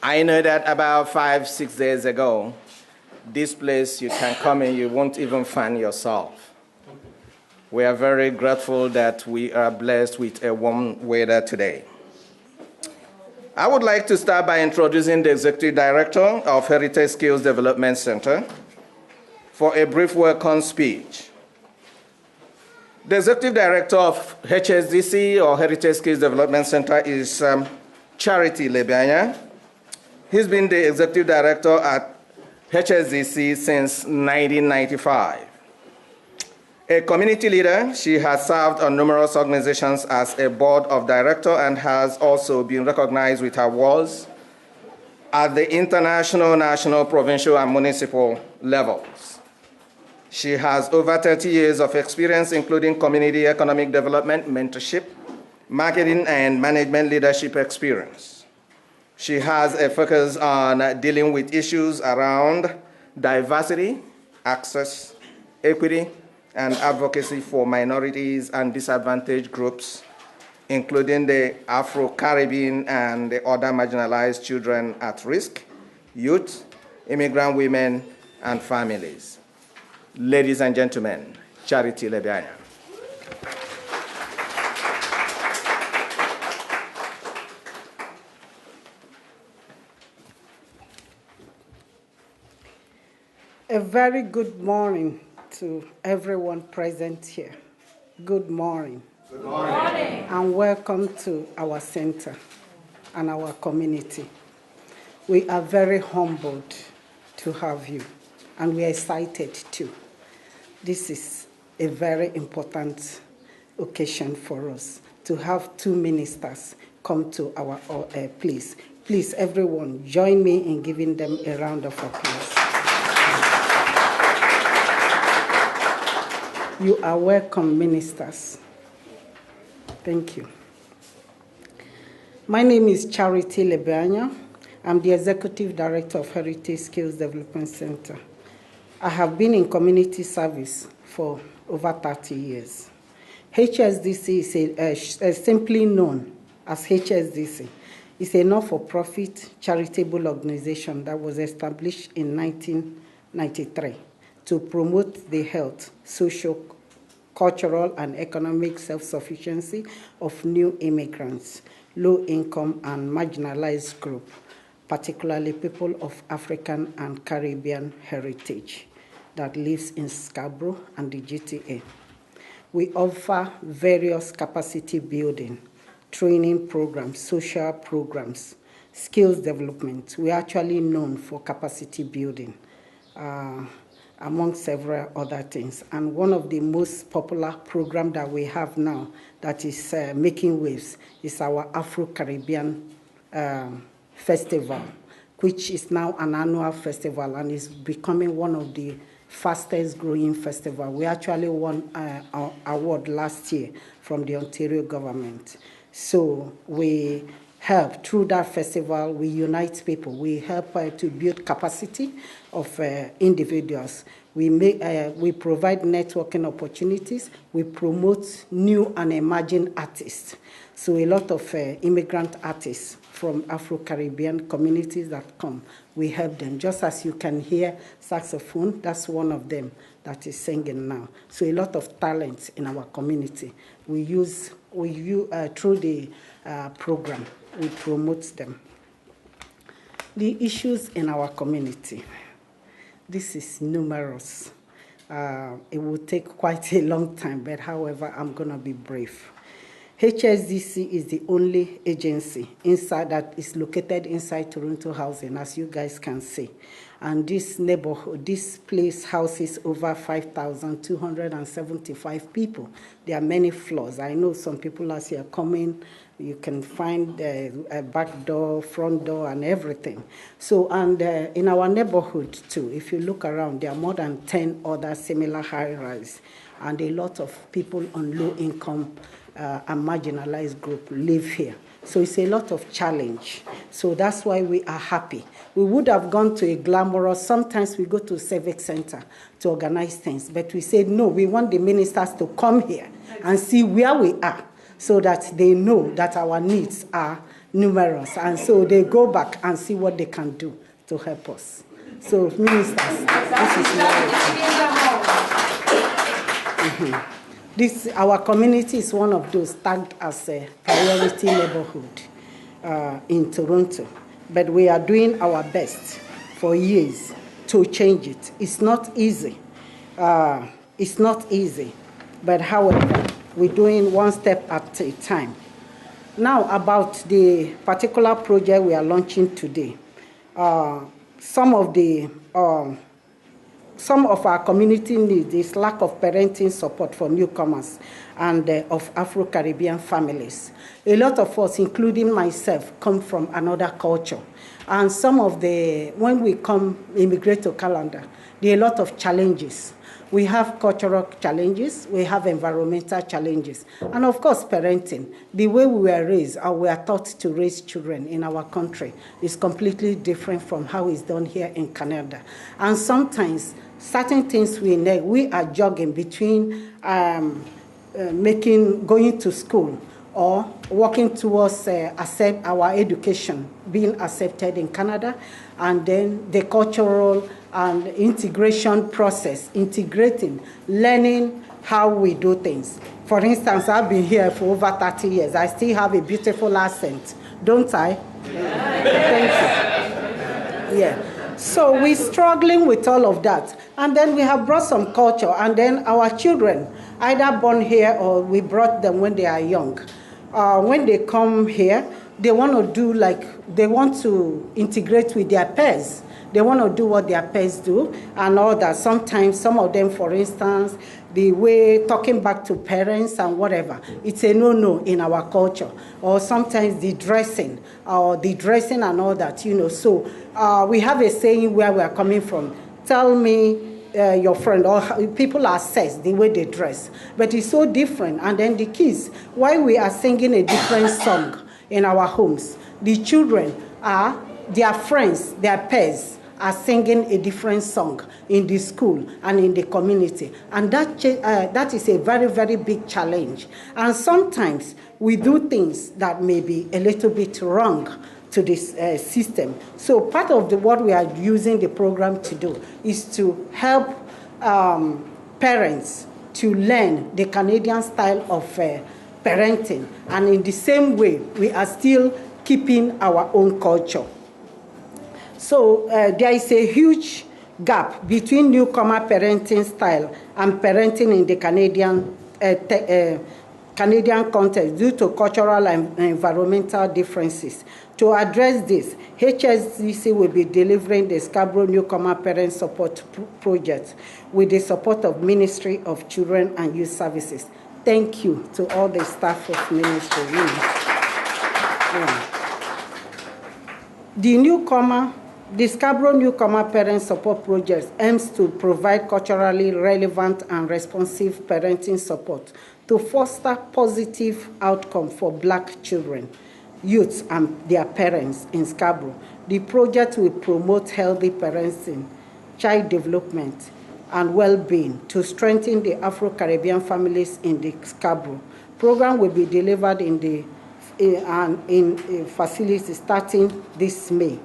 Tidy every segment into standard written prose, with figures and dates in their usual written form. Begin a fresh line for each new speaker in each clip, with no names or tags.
I know that about 5-6 days ago, this place you can come in, you won't even find yourself. We are very grateful that we are blessed with a warm weather today. I would like to start by introducing the Executive Director of Heritage Skills Development Center for a brief welcome speech. The Executive Director of HSDC, or Heritage Skills Development Center, is Charity Lebianya. He's been the Executive Director at HSDC since 1995. A community leader, she has served on numerous organizations as a board of director and has also been recognized with awards at the international, national, provincial, and municipal levels. She has over 30 years of experience, including community economic development, mentorship, marketing, and management leadership experience. She has a focus on dealing with issues around diversity, access, equity, and advocacy for minorities and disadvantaged groups, including the Afro-Caribbean and the other marginalized children at risk, youth, immigrant women, and families. Ladies and gentlemen, Charity Lebianya.
A very good morning to everyone present here. Good morning.
Good morning.
And welcome to our center and our community. We are very humbled to have you, and we are excited too. This is a very important occasion for us to have two ministers come to our place. Please, everyone, join me in giving them a round of applause. You are welcome, ministers. Thank you. My name is Charity Lebianya. I'm the Executive Director of Heritage Skills Development Center. I have been in community service for over 30 years. HSDC is simply known as HSDC. It's a not-for-profit charitable organization that was established in 1993 to promote the health, social, cultural, and economic self-sufficiency of new immigrants, low-income and marginalized groups, particularly people of African and Caribbean heritage that lives in Scarborough and the GTA. We offer various capacity building, training programs, social programs, skills development. We're actually known for capacity building, among several other things. And one of the most popular programs that we have now that is making waves is our Afro-Caribbean Festival, which is now an annual festival and is becoming one of the fastest growing festival. We actually won an award last year from the Ontario government. So we help, through that festival, we unite people. We help to build capacity of individuals. We provide networking opportunities. We promote new and emerging artists. So a lot of immigrant artists from Afro-Caribbean communities that come, we help them. Just as you can hear saxophone, that's one of them that is singing now. So a lot of talent in our community. We use through the program, we promote them. The issues in our community. This is numerous. It will take quite a long time, but however, I'm gonna be brief. HSDC is the only agency inside that is located inside Toronto housing, as you guys can see. And this neighborhood, this place houses over 5,275 people. There are many floors. I know some people as you are coming, you can find a back door, front door, and everything. So, and in our neighborhood too, if you look around, there are more than 10 other similar high-rise, and a lot of people on low income and marginalized group live here. So it's a lot of challenge. So that's why we are happy. We would have gone to a glamorous, sometimes we go to a civic center to organize things, but we said, no, we want the ministers to come here and see where we are so that they know that our needs are numerous. And so they go back and see what they can do to help us. So, ministers, this is our community is one of those tagged as a priority neighborhood in Toronto. But we are doing our best for years to change it. It's not easy. It's not easy. But however, we're doing one step at a time. Now, about the particular project we are launching today. Some of our community needs is lack of parenting support for newcomers and of Afro-Caribbean families. A lot of us, including myself, come from another culture. And some of when we immigrate to Canada, there are a lot of challenges. We have cultural challenges, we have environmental challenges, and of course parenting. The way we were raised, or we are taught to raise children in our country is completely different from how it's done here in Canada. And sometimes certain things we are jogging between going to school or working towards accept our education being accepted in Canada, and then the cultural and integration process, integrating, learning how we do things. For instance, I've been here for over 30 years. I still have a beautiful accent, don't I? Yeah. Thank you. Yeah. So we're struggling with all of that. And then we have brought some culture, and then our children, either born here or we brought them when they are young. When they come here, they want to integrate with their peers. They want to do what their peers do and all that. Sometimes, some of them, for instance, the way talking back to parents and whatever, it's a no-no in our culture. Or sometimes the dressing and all that, So we have a saying where we are coming from. Tell me your friend, or people are assessed the way they dress. But it's so different. And then the kids, why we are singing a different song in our homes, the children are, their friends, their peers, are singing a different song in the school and in the community. And that is a very, very big challenge. And sometimes we do things that may be a little bit wrong to this system. So part of what we are using the program to do is to help parents to learn the Canadian style of parenting. And in the same way, we are still keeping our own culture. So there is a huge gap between newcomer parenting style and parenting in the Canadian context due to cultural and environmental differences. To address this, HSCC will be delivering the Scarborough Newcomer Parent Support Project with the support of Ministry of Children and Youth Services. Thank you to all the staff of Ministry. Yeah. The Scarborough Newcomer Parent Support Project aims to provide culturally relevant and responsive parenting support to foster positive outcomes for Black children, youths, and their parents in Scarborough. The project will promote healthy parenting, child development, and well-being to strengthen the Afro-Caribbean families in the Scarborough. Program will be delivered in facilities starting this May,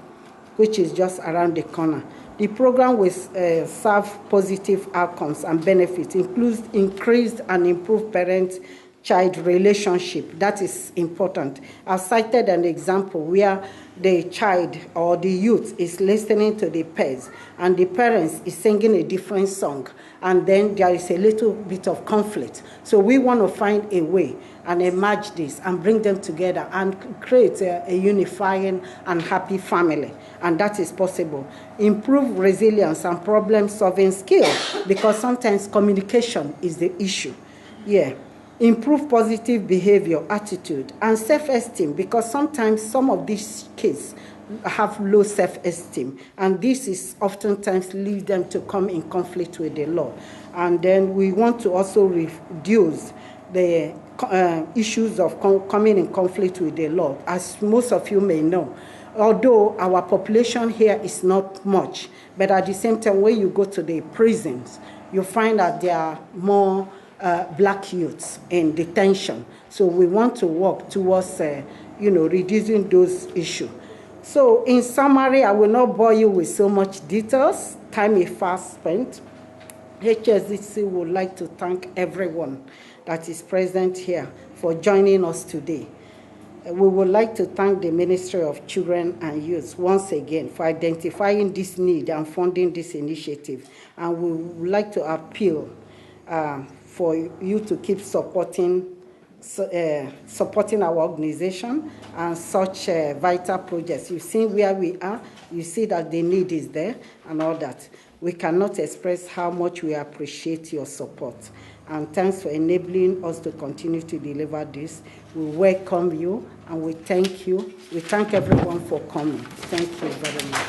which is just around the corner. The program will serve positive outcomes and benefits, includes increased and improved parent-child relationship. That is important. I've cited an example where the child or the youth is listening to the peers and the parents is singing a different song, and then there is a little bit of conflict. So we want to find a way and emerge this and bring them together and create a unifying and happy family. And that is possible. Improve resilience and problem-solving skills, because sometimes communication is the issue. Yeah. Improve positive behavior, attitude, and self-esteem, because sometimes some of these kids have low self-esteem, and this is oftentimes lead them to come in conflict with the law. And then we want to also reduce the issues of coming in conflict with the law. As most of you may know, although our population here is not much, but at the same time, when you go to the prisons, you find that there are more black youths in detention. So we want to work towards reducing those issues. So in summary, I will not bore you with so much details. Time is fast spent. HSDC would like to thank everyone that is present here for joining us today. We would like to thank the Ministry of Children and Youth once again for identifying this need and funding this initiative. And we would like to appeal for you to keep supporting our organization and such vital projects. You've seen where we are, you see that the need is there and all that. We cannot express how much we appreciate your support. And thanks for enabling us to continue to deliver this. We welcome you and we thank you. We thank everyone for coming. Thank you very much.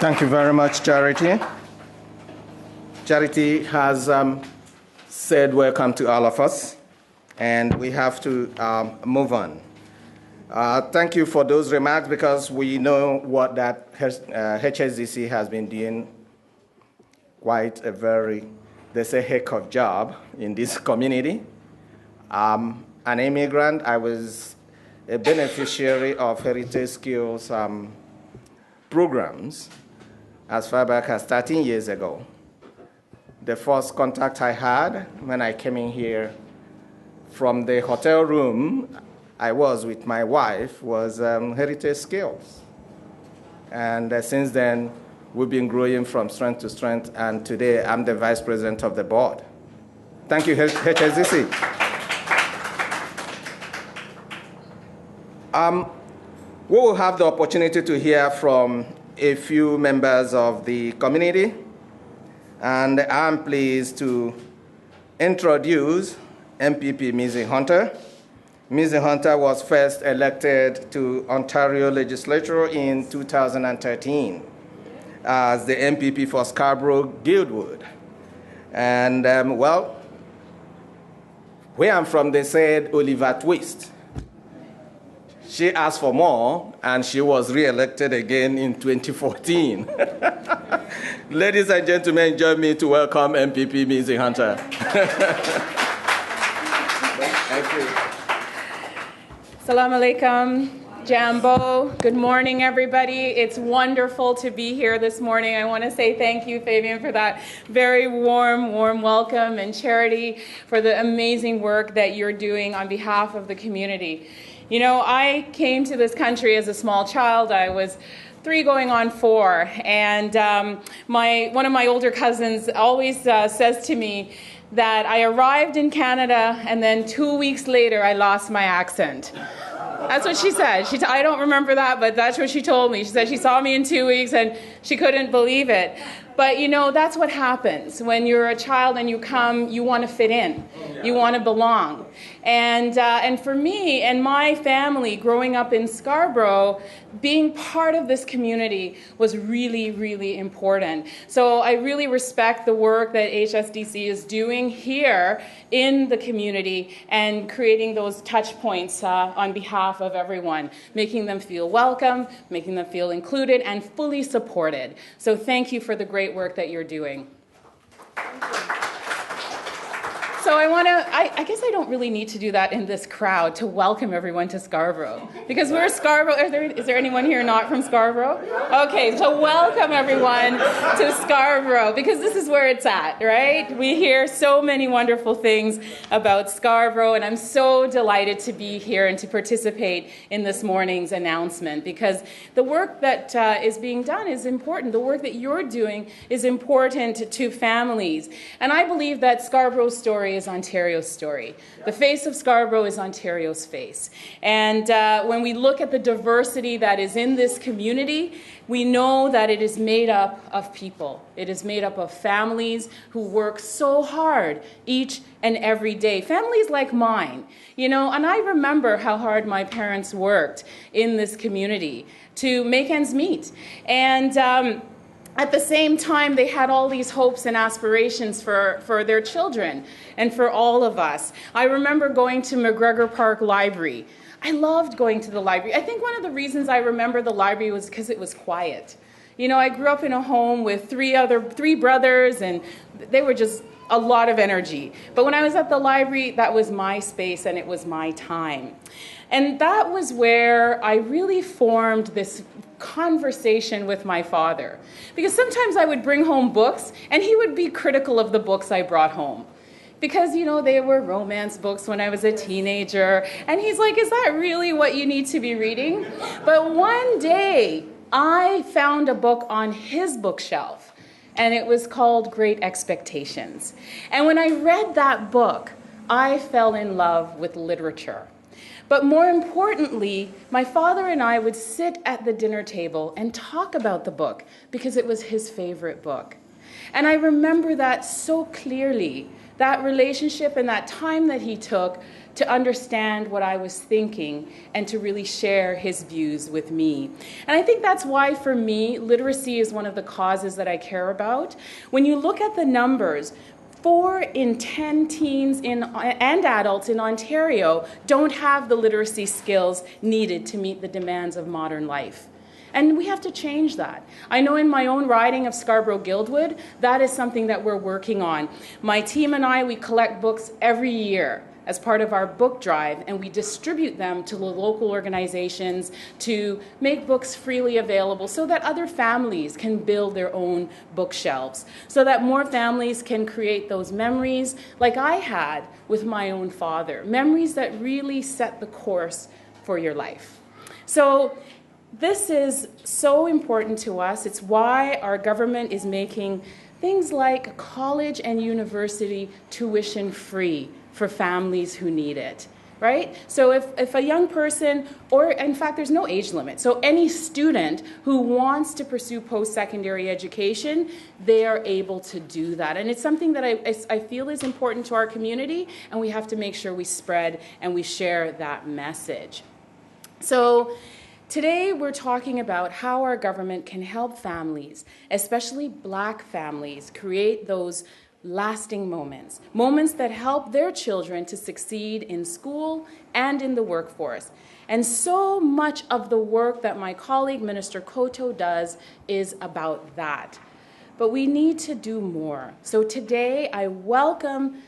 Thank you very much, Charity. Charity has said welcome to all of us, and we have to move on. Thank you for those remarks, because we know what that HSDC has been doing quite a there's a heck of job in this community. An immigrant, I was a beneficiary of Heritage Skills programs as far back as 13 years ago. The first contact I had when I came in here from the hotel room I was with my wife was Heritage Skills. And since then, we've been growing from strength to strength, and today I'm the vice president of the board. Thank you, HSDC. We will have the opportunity to hear from a few members of the community, and I'm pleased to introduce MPP Missy Hunter. Missy Hunter was first elected to Ontario Legislature in 2013 as the MPP for Scarborough Guildwood. And well, where I'm from, they said Oliver Twist. She asked for more, and she was re-elected again in 2014. Ladies and gentlemen, join me to welcome MPP Missy Hunter. Thank you.
Assalamu alaikum, Jambo. Good morning, everybody. It's wonderful to be here this morning. I want to say thank you, Fabian, for that very warm welcome, and Charity for the amazing work that you're doing on behalf of the community. You know, I came to this country as a small child. I was 3 going on 4, and one of my older cousins always says to me that I arrived in Canada and then 2 weeks later I lost my accent. That's what she said. I don't remember that, but that's what she told me. She said she saw me in 2 weeks and she couldn't believe it. But you know, that's what happens. When you're a child and you come, you want to fit in. You want to belong. And for me and my family growing up in Scarborough, being part of this community was really, really important. So I really respect the work that HSDC is doing here in the community and creating those touch points on behalf of everyone, making them feel welcome, making them feel included and fully supported. So thank you for the great work that you're doing. So I guess I don't really need to do that in this crowd to welcome everyone to Scarborough, because we're Scarborough. Is there anyone here not from Scarborough? Okay, so welcome everyone to Scarborough, because this is where it's at, right? We hear so many wonderful things about Scarborough, and I'm so delighted to be here and to participate in this morning's announcement, because the work that is being done is important. The work that you're doing is important to families, and I believe that Scarborough's story is Ontario's story. The face of Scarborough is Ontario's face. And when we look at the diversity that is in this community, we know that it is made up of people. It is made up of families who work so hard each and every day. Families like mine, you know, and I remember how hard my parents worked in this community to make ends meet. And at the same time, they had all these hopes and aspirations for their children and for all of us. I remember going to McGregor Park Library. I loved going to the library. I think one of the reasons I remember the library was because it was quiet. You know, I grew up in a home with three brothers, and they were just a lot of energy. But when I was at the library, that was my space and it was my time. And that was where I really formed this conversation with my father. Because sometimes I would bring home books and he would be critical of the books I brought home. Because, you know, they were romance books when I was a teenager. And he's like, is that really what you need to be reading? But one day, I found a book on his bookshelf, and it was called Great Expectations. And when I read that book, I fell in love with literature. But more importantly, my father and I would sit at the dinner table and talk about the book because it was his favorite book. And I remember that so clearly, that relationship and that time that he took to understand what I was thinking and to really share his views with me. And I think that's why, for me, literacy is one of the causes that I care about. When you look at the numbers, 4 in 10 teens and adults in Ontario don't have the literacy skills needed to meet the demands of modern life. And we have to change that. I know in my own riding of Scarborough-Guildwood, that is something that we're working on. My team and I, we collect books every year as part of our book drive, and we distribute them to the local organizations to make books freely available so that other families can build their own bookshelves, so that more families can create those memories like I had with my own father, memories that really set the course for your life. So this is so important to us. It's why our government is making things like college and university tuition free for families who need it, right? So if a young person, or in fact, there's no age limit. So any student who wants to pursue post-secondary education, they are able to do that. And it's something that I feel is important to our community, and we have to make sure we spread and we share that message. So today, we're talking about how our government can help families, especially Black families, create those lasting moments, moments that help their children to succeed in school and in the workforce. And so much of the work that my colleague, Minister Coteau, does is about that. But we need to do more. So today, I welcome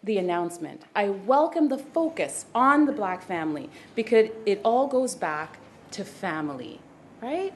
the announcement. I welcome the focus on the Black family, because it all goes back to family, right?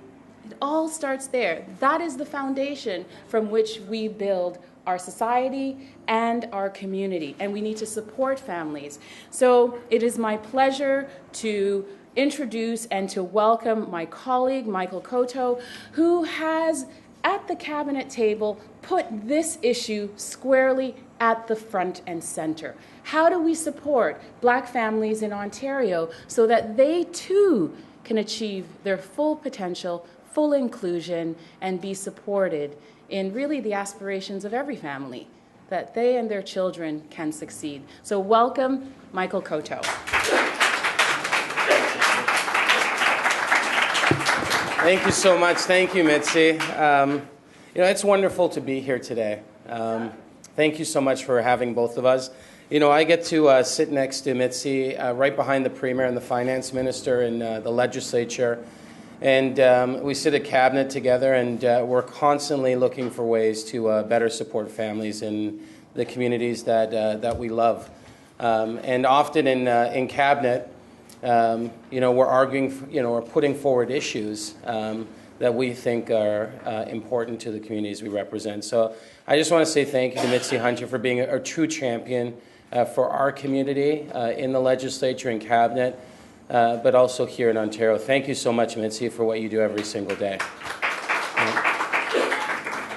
It all starts there. That is the foundation from which we build our society and our community, and we need to support families. So it is my pleasure to introduce and to welcome my colleague, Michael Coteau, who has, at the cabinet table, put this issue squarely at the front and center. How do we support Black families in Ontario so that they too can achieve their full potential, full inclusion, and be supported in really the aspirations of every family, that they and their children can succeed. So welcome, Michael Coteau.
Thank you so much. Thank you, Mitzi. You know, it's wonderful to be here today. Thank you so much for having both of us. You know, I get to sit next to Mitzi, right behind the Premier and the Finance Minister in the Legislature. And we sit at Cabinet together, and we're constantly looking for ways to better support families in the communities that we love. And often in Cabinet, you know, we're arguing, you know, we're putting forward issues that we think are important to the communities we represent. So I just want to say thank you to Mitzi Hunter for being a true champion for our community in the Legislature and Cabinet, but also here in Ontario. Thank you so much, Mitzi, for what you do every single day.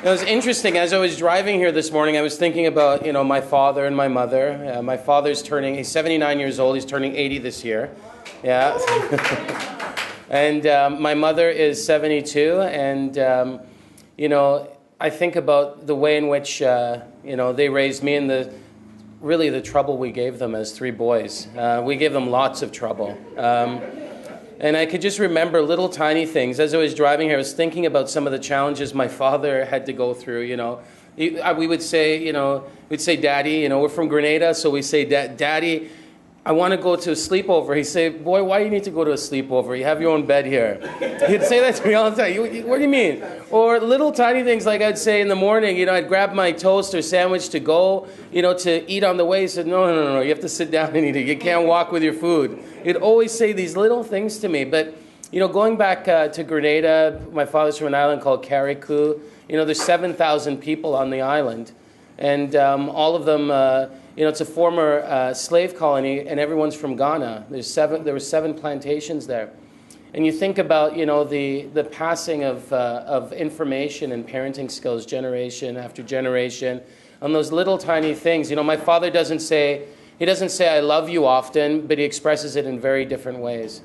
It was interesting, as I was driving here this morning, I was thinking about, you know, my father and my mother. My father's he's 79 years old, he's turning 80 this year. Yeah. And my mother is 72, and, you know, I think about the way in which, you know, they raised me and really the trouble we gave them as 3 boys. We gave them lots of trouble. And I could just remember little tiny things. As I was driving here, I was thinking about some of the challenges my father had to go through, you know. We would say, you know, we'd say, Daddy, you know, we're from Grenada, so we say, Daddy,
I want to go to a sleepover. He'd say, boy, why do you need to go to a sleepover? You have your own bed here. He'd say that to me all the time. What do you mean? Or little tiny things like I'd say in the morning, I'd grab my toast or sandwich to go, to eat on the way. He said, no, you have to sit down and eat it. You can't walk with your food. He'd always say these little things to me. But, going back to Grenada, my father's from an island called Caregivers. There's 7,000 people on the island. And all of them... it's a former slave colony, and everyone's from Ghana. There were 7 plantations there. And you think about, the passing of information and parenting skills generation after generation on those little tiny things. My father doesn't say I love you often, but he expresses it in very different ways.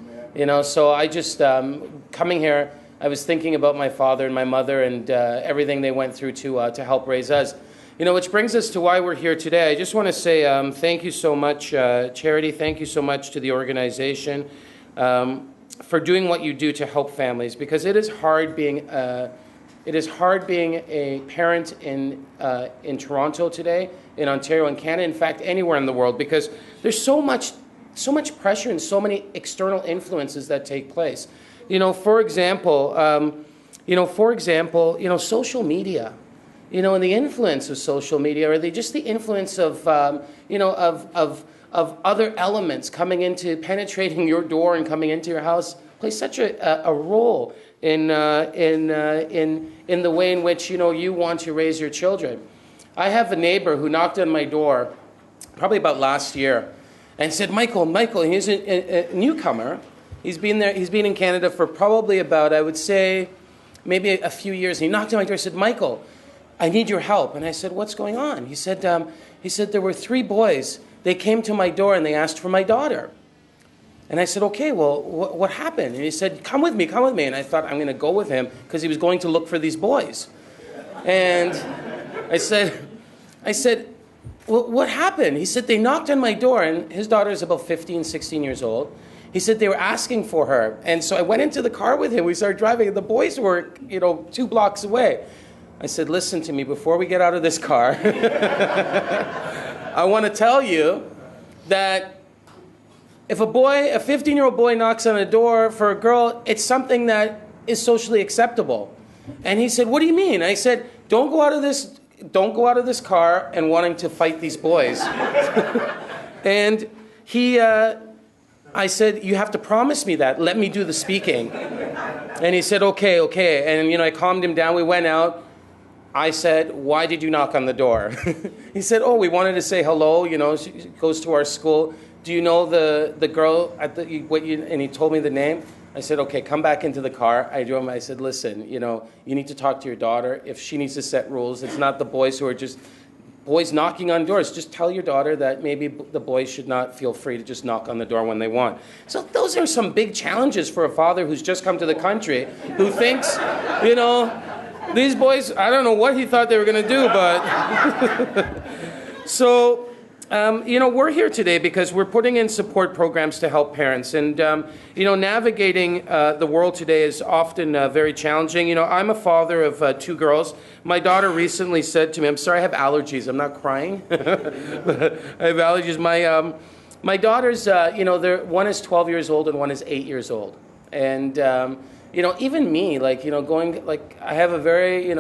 So I just, coming here, I was thinking about my father and my mother and everything they went through to help raise us. Which brings us to why we're here today. I just want to say thank you so much, Charity. Thank you so much to the organization for doing what you do to help families, because it is hard being a parent in Toronto today, in Ontario, in Canada, in fact, anywhere in the world, because there's so much pressure and so many external influences that take place. For example, social media. And the influence of social media, or just the influence of, of other elements coming into, penetrating your door and coming into your house, plays such a role in the way in which, you want to raise your children. I have a neighbor who knocked on my door probably about last year and said, Michael, and he's a newcomer. He's been in Canada for probably about, I would say, maybe a few years. He knocked on my door and said, Michael, I need your help. And I said, what's going on? He said, there were 3 boys. They came to my door and they asked for my daughter. And I said, okay, well, what happened? And he said, come with me. And I thought, I'm going to go with him because he was going to look for these boys. And I said, well, what happened? He said, they knocked on my door, and his daughter is about 15, 16 years old. He said they were asking for her. And so I went into the car with him. We started driving, and the boys were, 2 blocks away. I said, listen to me, before we get out of this car, I want to tell you that if a 15-year-old boy knocks on a door for a girl, it's something that is socially acceptable. And he said, what do you mean? I said, don't go out of this car and wanting to fight these boys. And I said, you have to promise me that. Let me do the speaking. And he said, okay. And, I calmed him down. We went out. I said, why did you knock on the door? He said, oh, we wanted to say hello. She goes to our school. Do you know the girl and he told me the name. I said, okay, come back into the car. I drove him. I said, listen, you need to talk to your daughter. If she needs to set rules, it's not the boys who are just boys knocking on doors. Just tell your daughter that maybe the boys should not feel free to just knock on the door when they want. So those are some big challenges for a father who's just come to the country, who thinks, these boys, I don't know what he thought they were going to do, but... So, we're here today because we're putting in support programs to help parents. And, navigating the world today is often very challenging. I'm a father of 2 girls. My daughter recently said to me, I'm sorry, I have allergies. I'm not crying. I have allergies. My daughters, one is 12 years old and one is 8 years old. And... even me, I have a very,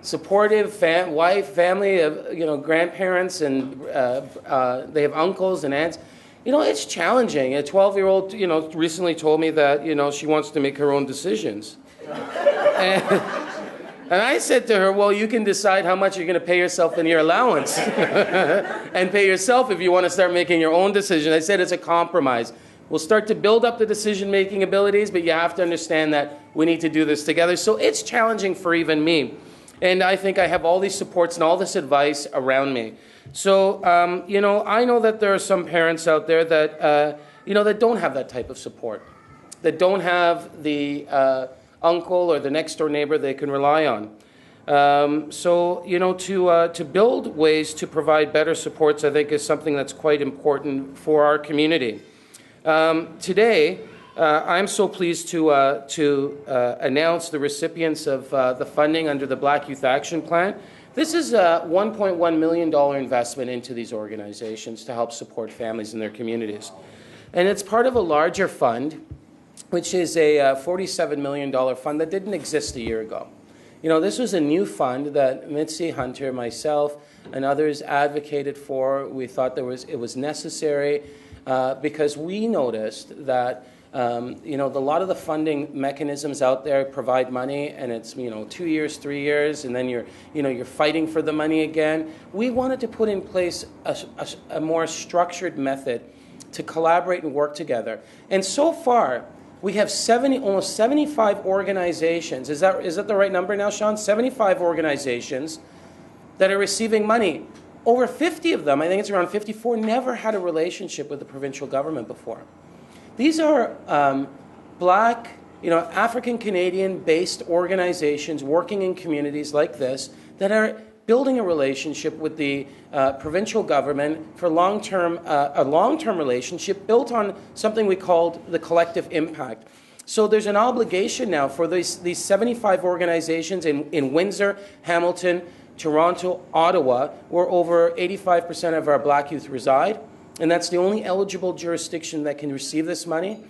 supportive family of, grandparents, and they have uncles and aunts. It's challenging. A 12-year-old, recently told me that, she wants to make her own decisions. And I said to her, well, you can decide how much you're going to pay yourself in your allowance and pay yourself if you want to start making your own decision. I said it's a compromise. We'll start to build up the decision-making abilities, but you have to understand that we need to do this together. So it's challenging for even me. And I think I have all these supports and all this advice around me. So, I know that there are some parents out there that, that don't have that type of support, that don't have the uncle or the next-door neighbor they can rely on. To build ways to provide better supports, I think, is something that's quite important for our community. Today, I'm so pleased to announce the recipients of the funding under the Black Youth Action Plan. This is a $1.1 million investment into these organizations to help support families in their communities. And it's part of a larger fund, which is a $47 million fund that didn't exist a year ago. You know, this was a new fund that Mitzi, Hunter, myself, and others advocated for. We thought it was necessary because we noticed that you know, a lot of the funding mechanisms out there provide money, and it's, you know, 2 years, 3 years, and then you're fighting for the money again. We wanted to put in place a more structured method to collaborate and work together. And so far, we have almost 75 organizations. Is that the right number now, Sean? 75 organizations that are receiving money. Over 50 of them, I think it's around 54, never had a relationship with the provincial government before. These are Black, you know, African Canadian-based organizations working in communities like this that are building a relationship with the provincial government for a long-term relationship built on something we called the collective impact. So there's an obligation now for these 75 organizations in Windsor, Hamilton, Toronto, Ottawa, where over 85% of our Black youth reside, and that's the only eligible jurisdiction that can receive this money.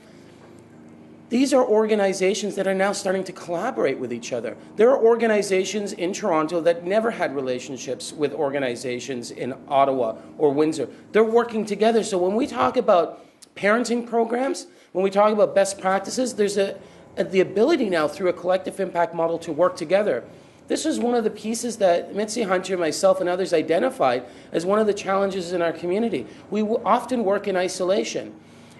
These are organizations that are now starting to collaborate with each other. There are organizations in Toronto that never had relationships with organizations in Ottawa or Windsor. They're working together. So when we talk about parenting programs, when we talk about best practices, there's the ability now through a collective impact model to work together. This is one of the pieces that Mitzi, Hunter, myself, and others identified as one of the challenges in our community. We often work in isolation.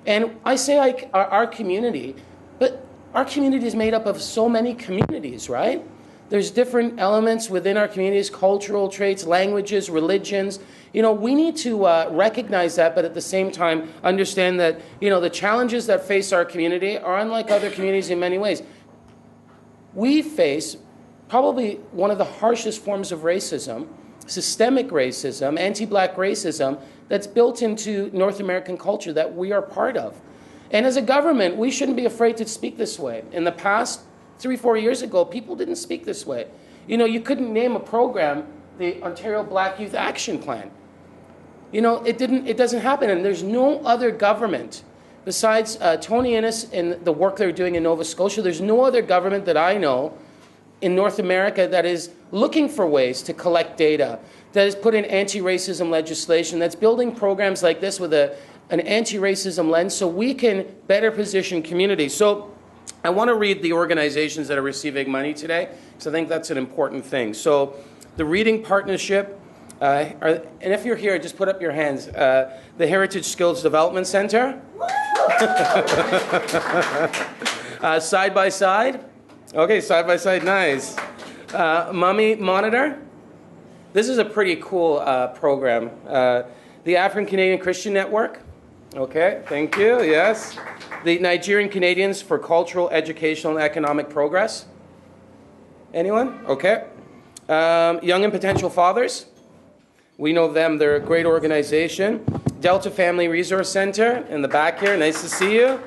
And I say our community, but our community is made up of so many communities, right? There's different elements within our communities, cultural traits, languages, religions. You know, we need to recognize that, but at the same time understand that, you know, the challenges that face our community are unlike other communities in many ways. We face probably one of the harshest forms of racism, systemic racism, anti-Black racism, that's built into North American culture that we are part of. And as a government, we shouldn't be afraid to speak this way. In the past, 3-4 years ago, people didn't speak this way. You know, you couldn't name a program, the Ontario Black Youth Action Plan. You know, it doesn't happen, and there's no other government besides Tony Innes and the work they're doing in Nova Scotia. There's no other government that I know in North America that is looking for ways to collect data, that has put in anti-racism legislation, that's building programs like this with an anti-racism lens so we can better position communities. So I want to read the organizations that are receiving money today, because I think that's an important thing. So the Reading Partnership, and if you're here, just put up your hands. The Heritage Skills Development Center. Side by Side. Okay, Side by Side, nice. Mummy Monitor. This is a pretty cool program. The African Canadian Christian Network. Okay, thank you, yes. The Nigerian Canadians for Cultural, Educational, and Economic Progress. Anyone? Okay. Young and Potential Fathers. We know them, they're a great organization. Delta Family Resource Center in the back here, nice to see you.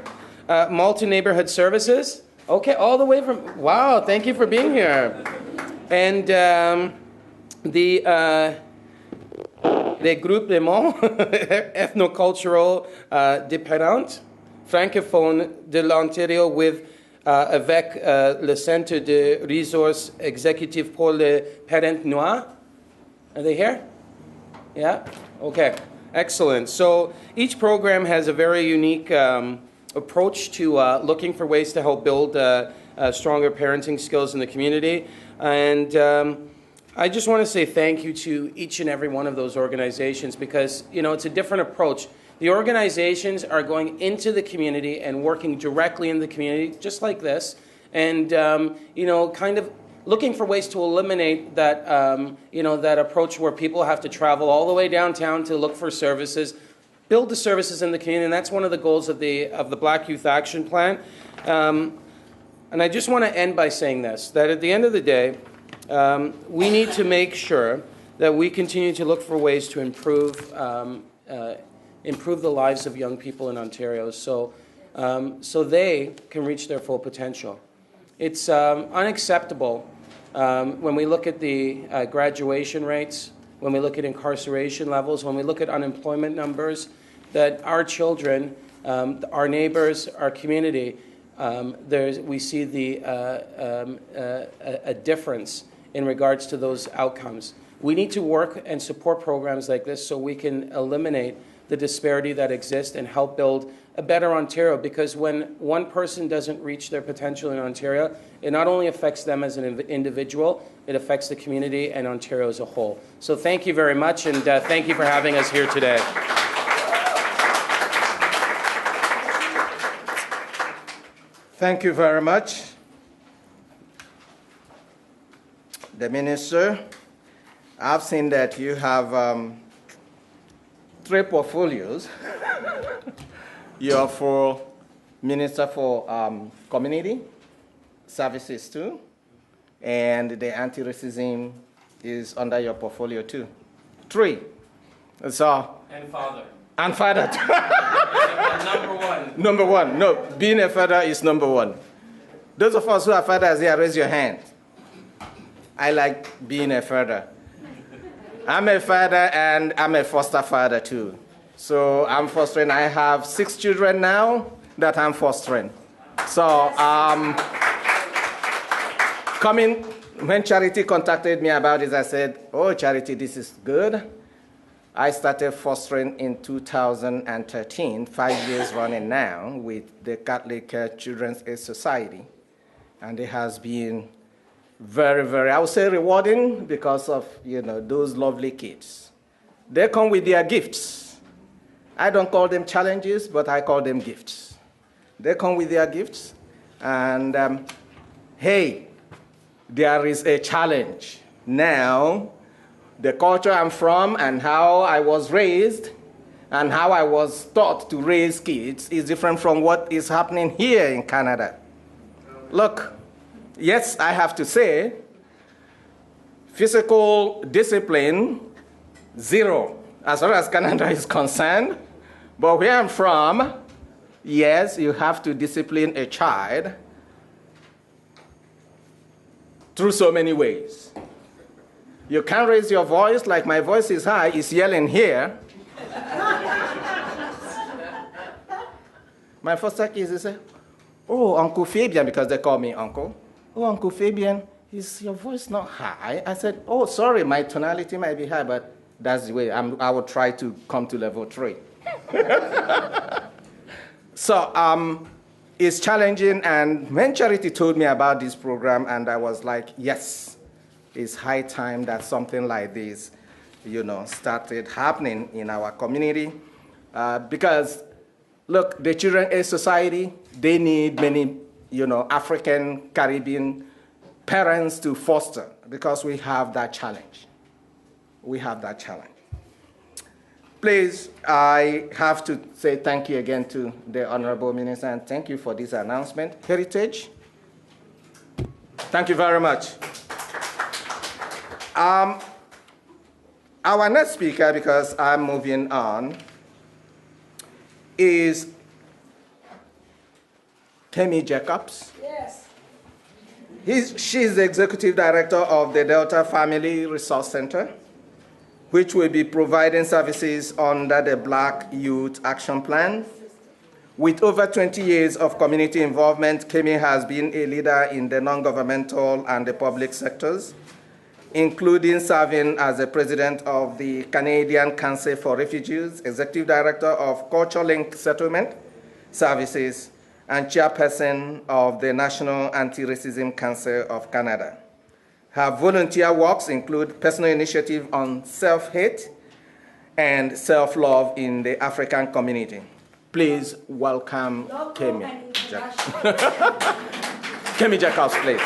Malton Neighborhood Services. Okay, all the way from, wow, thank you for being here. And the Regroupement Ethnocultural Dépendant, francophone de l'Ontario avec le Centre de Ressources Exécutives pour les Parents Noirs. Are they here? Yeah? Okay, excellent. So each program has a very unique approach to looking for ways to help build stronger parenting skills in the community. And I just want to say thank you to each and every one of those organizations because, you know, it's a different approach. The organizations are going into the community and working directly in the community, just like this, and, you know, kind of looking for ways to eliminate that, you know, that approach where people have to travel all the way downtown to look for services, build the services in the community, and that's one of the goals of the Black Youth Action Plan. And I just want to end by saying this, that at the end of the day, we need to make sure that we continue to look for ways to improve the lives of young people in Ontario so they can reach their full potential. It's unacceptable When we look at the graduation rates, when we look at incarceration levels, when we look at unemployment numbers, that our children, our neighbors, our community, we see a difference in regards to those outcomes. We need to work and support programs like this so we can eliminate the disparity that exists and help build a better Ontario, because when one person doesn't reach their potential in Ontario, it not only affects them as an individual, it affects the community and Ontario as a whole. So thank you very much, and thank you for having us here today.
Thank you very much. The Minister, I've seen that you have 3 portfolios. You're for Minister for Community Services too, and the anti-racism is under your portfolio too. 3. So.
And father.
And father.
Number 1.
Number 1. No, being a father is number 1. Those of us who are fathers here, raise your hand. I like being a father. I'm a father and I'm a foster father too. So I'm fostering. I have 6 children now that I'm fostering. So when Charity contacted me about this, I said, oh, Charity, this is good. I started fostering in 2013, 5 years running now, with the Catholic Children's Aid Society. And it has been very, very, I would say, rewarding because of, those lovely kids. They come with their gifts. I don't call them challenges, but I call them gifts. They come with their gifts, and hey, there is a challenge. Now, the culture I'm from and how I was raised and how I was taught to raise kids is different from what is happening here in Canada. Look, yes, I have to say, physical discipline, 0, as far as Canada is concerned. But where I'm from, yes, you have to discipline a child through so many ways. You can't raise your voice like my voice is high, it's yelling here. My foster kids say, oh, Uncle Fabian, because they call me Uncle. Oh, Uncle Fabian, is your voice not high? I said, oh, sorry, my tonality might be high, but that's the way. I will try to come to level 3. So it's challenging, and when Charity told me about this program, and I was like, yes, it's high time that something like this, started happening in our community. Because, look, the Children's Aid Society, they need many, African, Caribbean parents to foster, because we have that challenge. We have that challenge. Please, I have to say thank you again to the Honorable Minister, and thank you for this announcement. Heritage, thank you very much. Our next speaker, because I'm moving on, is Kemi Jacobs.
Yes.
She's the Executive Director of the Delta Family Resource Center, which will be providing services under the Black Youth Action Plan. With over 20 years of community involvement, Kemi has been a leader in the non-governmental and the public sectors, including serving as the president of the Canadian Council for Refugees, executive director of Culture Link Settlement Services, and chairperson of the National Anti-Racism Council of Canada. Her volunteer works include personal initiative on self-hate and self-love in the African community. Please welcome Kemi. Kemi Jacobs, please.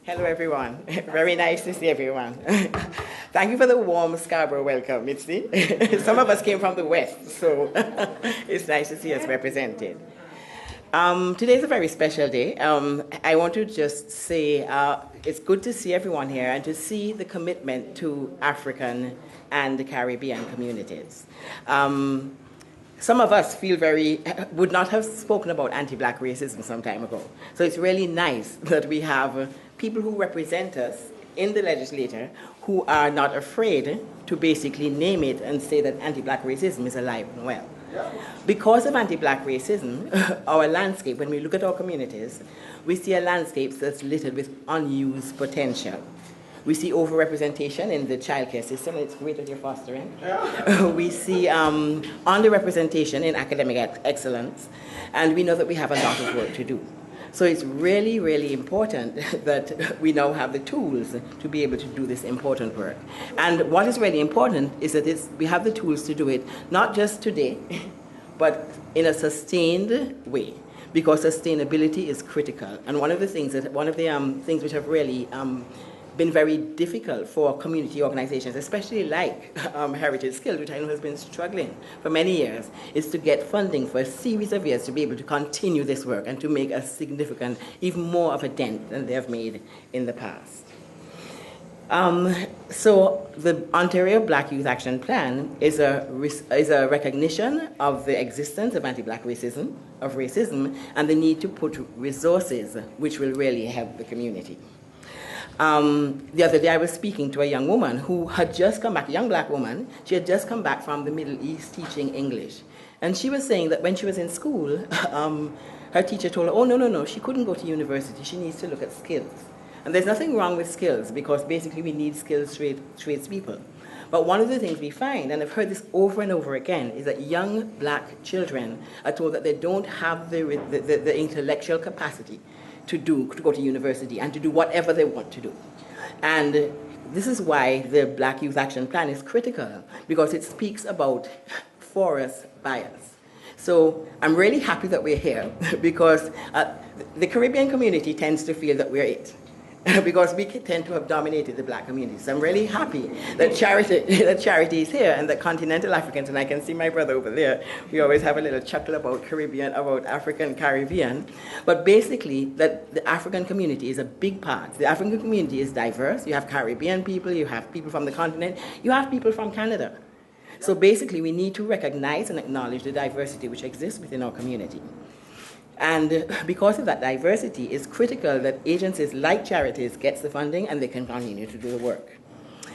Hello, everyone. Very nice to see everyone. Thank you for the warm Scarborough welcome, Mitzi. Some of us came from the West, so it's nice to see us represented. Today is a very special day. I want to just say it's good to see everyone here and to see the commitment to African and the Caribbean communities. some of us would not have spoken about anti-black racism some time ago. So it's really nice that we have people who represent us in the legislature who are not afraid to basically name it and say that anti-black racism is alive and well. Because of anti-black racism, our landscape, when we look at our communities, we see a landscape that's littered with unused potential. We see overrepresentation in the childcare system, and it's great that you're fostering. We see underrepresentation in academic excellence, and we know that we have a lot of work to do. So it's really, really important that we now have the tools to be able to do this important work. And what is really important is that we have the tools to do it, not just today, but in a sustained way, because sustainability is critical. And one of the things things which have really been very difficult for community organizations, especially like Heritage Skills, which I know has been struggling for many years, is to get funding for a series of years to be able to continue this work and to make a significant, even more of a dent than they have made in the past. So the Ontario Black Youth Action Plan is a recognition of the existence of anti-black racism, and the need to put resources which will really help the community. The other day I was speaking to a young woman who had just come back, a young black woman. She had just come back from the Middle East teaching English. And she was saying that when she was in school, her teacher told her, oh, no, she couldn't go to university. She needs to look at skills. And there's nothing wrong with skills, because basically we need skills tradespeople. But one of the things we find, and I've heard this over and over again, is that young black children are told that they don't have the intellectual capacity to go to university and to do whatever they want to do. And this is why the Black Youth Action Plan is critical, because it speaks about forest bias. So I'm really happy that we're here, because the Caribbean community tends to feel that we're it, because we tend to have dominated the black community. So I'm really happy that Charity is here, and that continental Africans, and I can see my brother over there, we always have a little chuckle about African Caribbean, but basically that the African community is a big part. The African community is diverse. You have Caribbean people, you have people from the continent, you have people from Canada. So basically we need to recognize and acknowledge the diversity which exists within our community. And because of that diversity, it's critical that agencies like Charities get the funding and they can continue to do the work.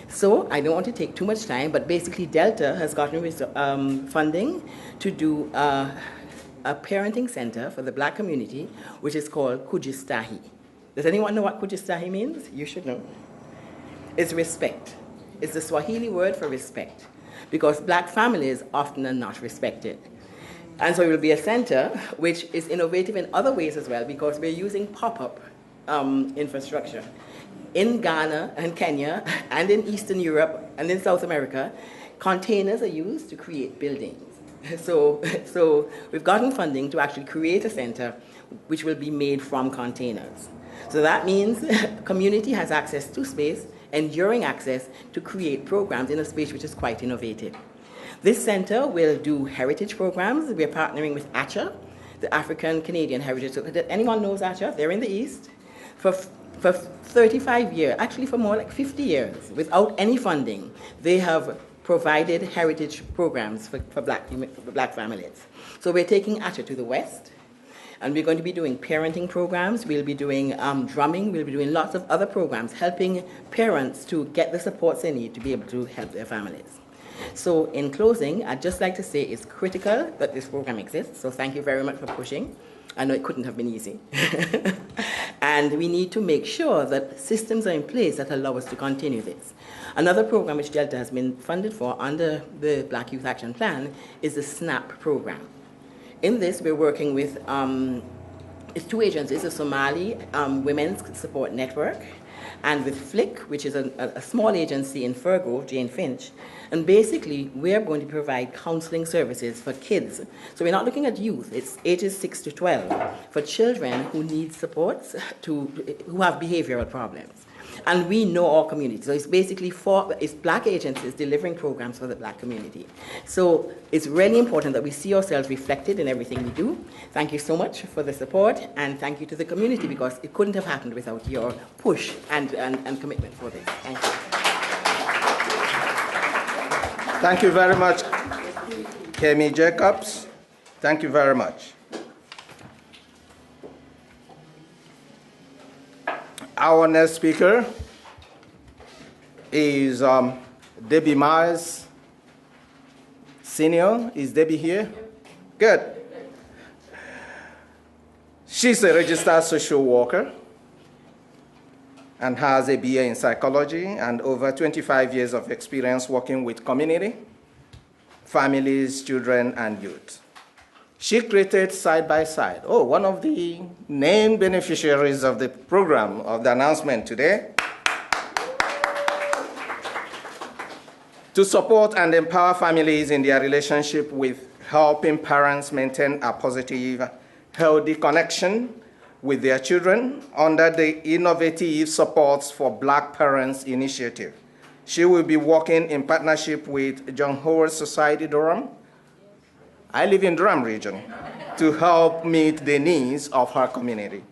So I don't want to take too much time, but basically Delta has gotten funding to do a parenting center for the black community, which is called Kujistahi. Does anyone know what Kujistahi means? You should know. It's respect. It's the Swahili word for respect, because black families often are not respected. And so it will be a center which is innovative in other ways as well, because we're using pop-up infrastructure. In Ghana and Kenya and in Eastern Europe and in South America, containers are used to create buildings. So we've gotten funding to actually create a center which will be made from containers. So that means community has access to space, enduring access to create programs in a space which is quite innovative. This center will do heritage programs. We're partnering with ACHA, the African Canadian Heritage. Anyone knows ACHA? They're in the East. For 35 years, actually for more like 50 years, without any funding, they have provided heritage programs for black families. So we're taking ACHA to the West, and we're going to be doing parenting programs. We'll be doing drumming. We'll be doing lots of other programs, helping parents to get the supports they need to be able to help their families. So in closing, I'd just like to say it's critical that this program exists, so thank you very much for pushing. I know it couldn't have been easy. And we need to make sure that systems are in place that allow us to continue this. Another program which Delta has been funded for under the Black Youth Action Plan is the SNAP program. In this, we're working with it's two agencies, the Somali Women's Support Network, and with FLIC, which is a small agency in Fairgrove, Jane Finch. And basically, we're going to provide counseling services for kids. So we're not looking at youth, it's ages 6 to 12, for children who need supports, who have behavioral problems. And we know our community. So it's basically it's black agencies delivering programs for the black community. So it's really important that we see ourselves reflected in everything we do. Thank you so much for the support, and thank you to the community, because it couldn't have happened without your push and commitment for this. Thank you.
Thank you very much. Kemi Jacobs, thank you very much. Our next speaker is Debbie Myers, Senior. Is Debbie here? Good. She's a registered social worker and has a BA in psychology and over 25 years of experience working with community, families, children, and youth. She created Side by Side. Oh, one of the named beneficiaries of the program, of the announcement today, to support and empower families in their relationship with helping parents maintain a positive, healthy connection with their children under the Innovative Supports for Black Parents initiative. She will be working in partnership with John Howard Society Durham. I live in Durham region, to help meet the needs of her community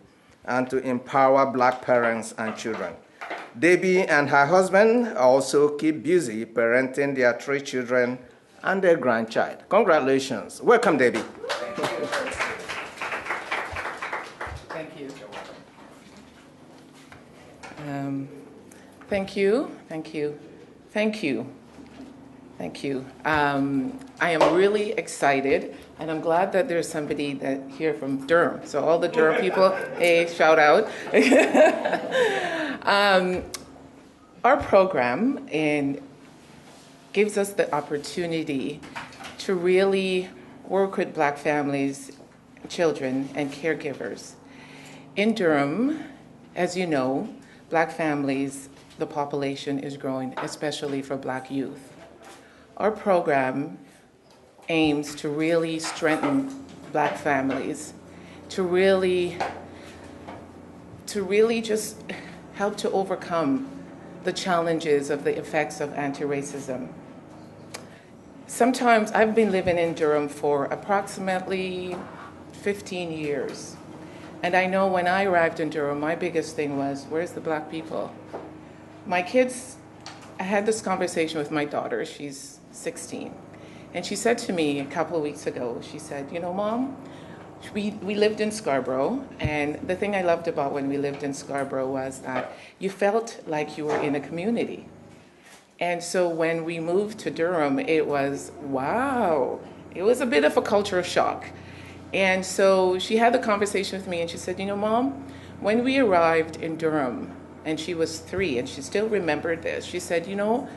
and to empower Black parents and children. Debbie and her husband also keep busy parenting their 3 children and their grandchild. Congratulations. Welcome, Debbie.
Thank you. Thank you. Thank you. Thank you. Thank you. I am really excited, and I'm glad that there's somebody here from Durham. So all the Durham people, hey, shout out. Our program gives us the opportunity to really work with Black families, children, and caregivers. In Durham, as you know, Black families, the population is growing, especially for Black youth. Our program aims to really strengthen Black families, to really just help to overcome the challenges of the effects of anti-racism. Sometimes I've been living in Durham for approximately 15 years. And I know when I arrived in Durham, my biggest thing was, where's the Black people? My kids, I had this conversation with my daughter, she's 16. And she said to me a couple of weeks ago, she said, you know, Mom, we lived in Scarborough, and the thing I loved about when we lived in Scarborough was that you felt like you were in a community. And so when we moved to Durham, it was, wow, it was a bit of a culture shock. And so she had the conversation with me, and she said, you know, Mom, when we arrived in Durham, and she was 3, and she still remembered this, she said, you know,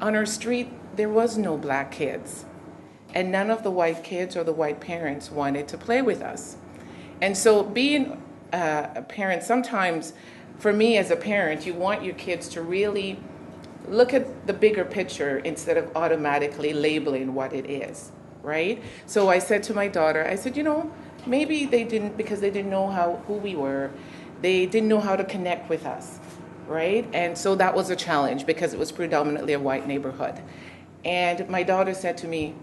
on our street, there was no Black kids. And none of the white kids or the white parents wanted to play with us. And so being a parent, sometimes for me as a parent, you want your kids to really look at the bigger picture instead of automatically labeling what it is, right? So I said to my daughter, I said, you know, maybe they didn't, because they didn't know who we were, they didn't know how to connect with us, right? And so that was a challenge because it was predominantly a white neighborhood. And my daughter said to me,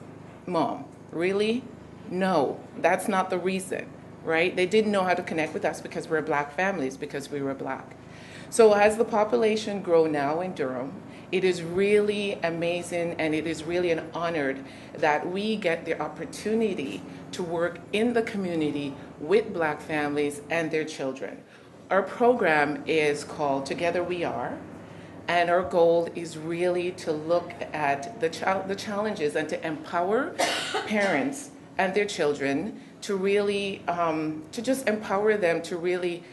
Mom, really? No, that's not the reason, right? They didn't know how to connect with us because we're Black families, because we were Black. So as the population grow now in Durham, it is really amazing, and it is really an honor that we get the opportunity to work in the community with Black families and their children. Our program is called Together We Are. And our goal is really to look at the challenges and to empower parents and their children to really, to just empower them to really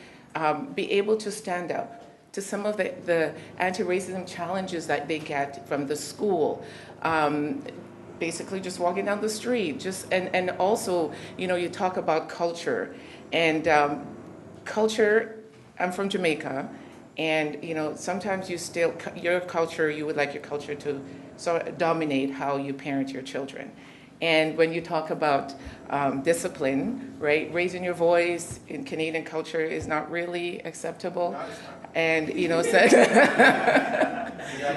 be able to stand up to some of the anti-racism challenges that they get from the school. Basically just walking down the street, and also, you know, you talk about culture. And culture, I'm from Jamaica. And, you know, sometimes your culture, you would like your culture to sort of dominate how you parent your children. And when you talk about discipline, right, raising your voice in Canadian culture is not really acceptable. And, you know,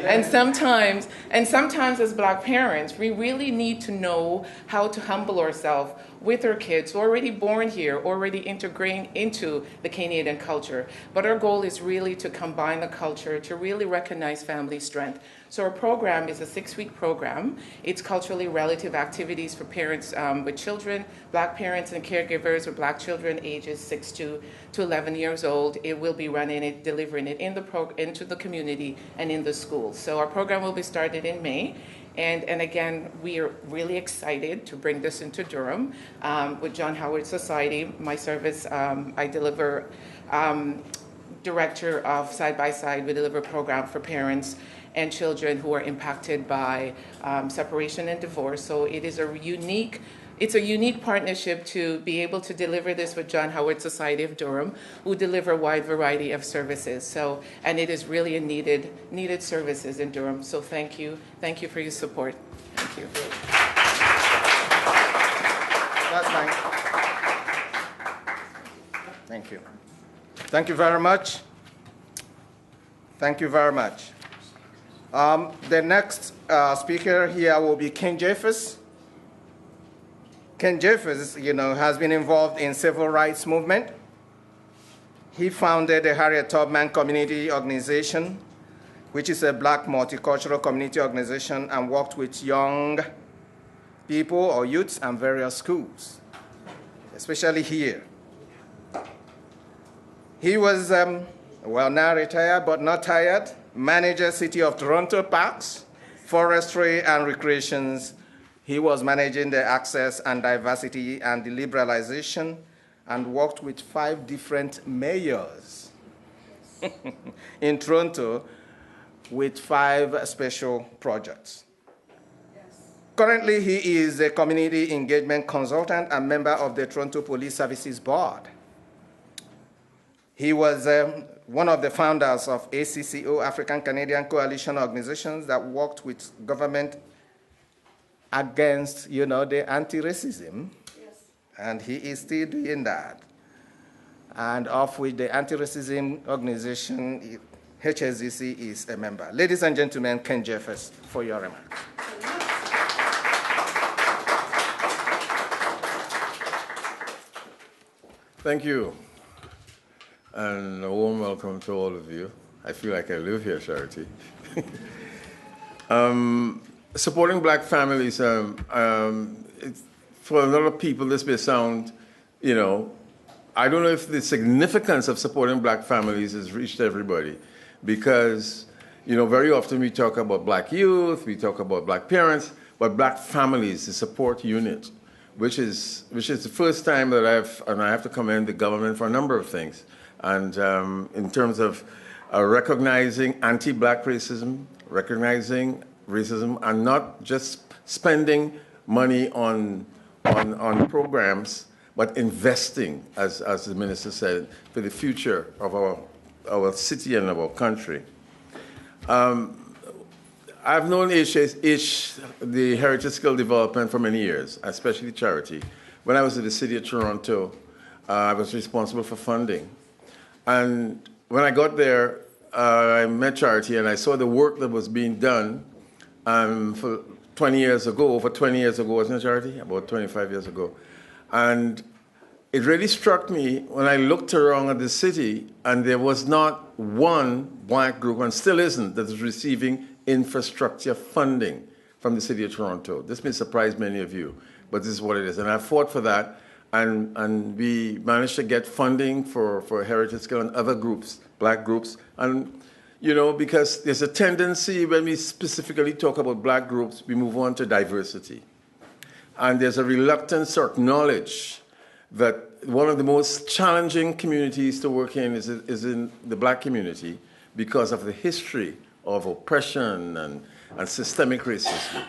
and sometimes as Black parents, we really need to know how to humble ourselves with our kids who are already born here, already integrating into the Canadian culture. But our goal is really to combine the culture, to really recognize family strength. So our program is a 6-week program. It's culturally relative activities for parents with children, Black parents and caregivers with Black children ages 6 to 11 years old. It will be running it, delivering it into the community and in the schools. So our program will be started in May. And again, we are really excited to bring this into Durham with John Howard Society. My service, I deliver director of Side by Side. We deliver a program for parents and children who are impacted by separation and divorce. So it is it's a unique partnership to be able to deliver this with John Howard Society of Durham, who deliver a wide variety of services. So, and it is really a needed services in Durham. So thank you for your support. Thank you.
That's fine. Thank you. Thank you very much. Thank you very much. The next speaker here will be Ken Jeffers. Ken Jeffers, has been involved in civil rights movement. He founded the Harriet Tubman Community Organization, which is a Black multicultural community organization, and worked with young people or youths and various schools, especially here. He was, now retired but not tired, manager City of Toronto Parks, Forestry and Recreations. He was managing the access and diversity and the liberalization and worked with 5 different mayors in Toronto with 5 special projects. Currently, he is a community engagement consultant and member of the Toronto Police Services Board. He was one of the founders of ACCO, African Canadian Coalition Organizations, that worked with government against, the anti-racism. Yes. And he is still doing that. And of which the anti-racism organization, HSDC, is a member. Ladies and gentlemen, Ken Jeffers, for your remarks.
Thank you. And a warm welcome to all of you. I feel like I live here, Charity. Supporting Black families, for a lot of people, this may sound, I don't know if the significance of supporting Black families has reached everybody, because, very often we talk about Black youth, we talk about Black parents, but Black families, the support unit, which is the first time that I have to commend the government for a number of things, and in terms of recognizing anti-Black racism, recognizing racism, and not just spending money on programs, but investing, as the minister said, for the future of our city and of our country. I've known the Heritage Skill Development for many years, especially Charity. When I was at the City of Toronto, I was responsible for funding. And when I got there, I met Charity and I saw the work that was being done for 20 years ago, over 20 years ago, wasn't it, Charity? About 25 years ago. And it really struck me when I looked around at the city and there was not one Black group, and still isn't, that is receiving infrastructure funding from the City of Toronto. This may surprise many of you, but this is what it is. And I fought for that, and we managed to get funding for Heritage Skill and other groups, Black groups. And because there's a tendency when we specifically talk about Black groups, we move on to diversity. And there's a reluctance to acknowledge that one of the most challenging communities to work in is in the Black community because of the history of oppression and systemic racism.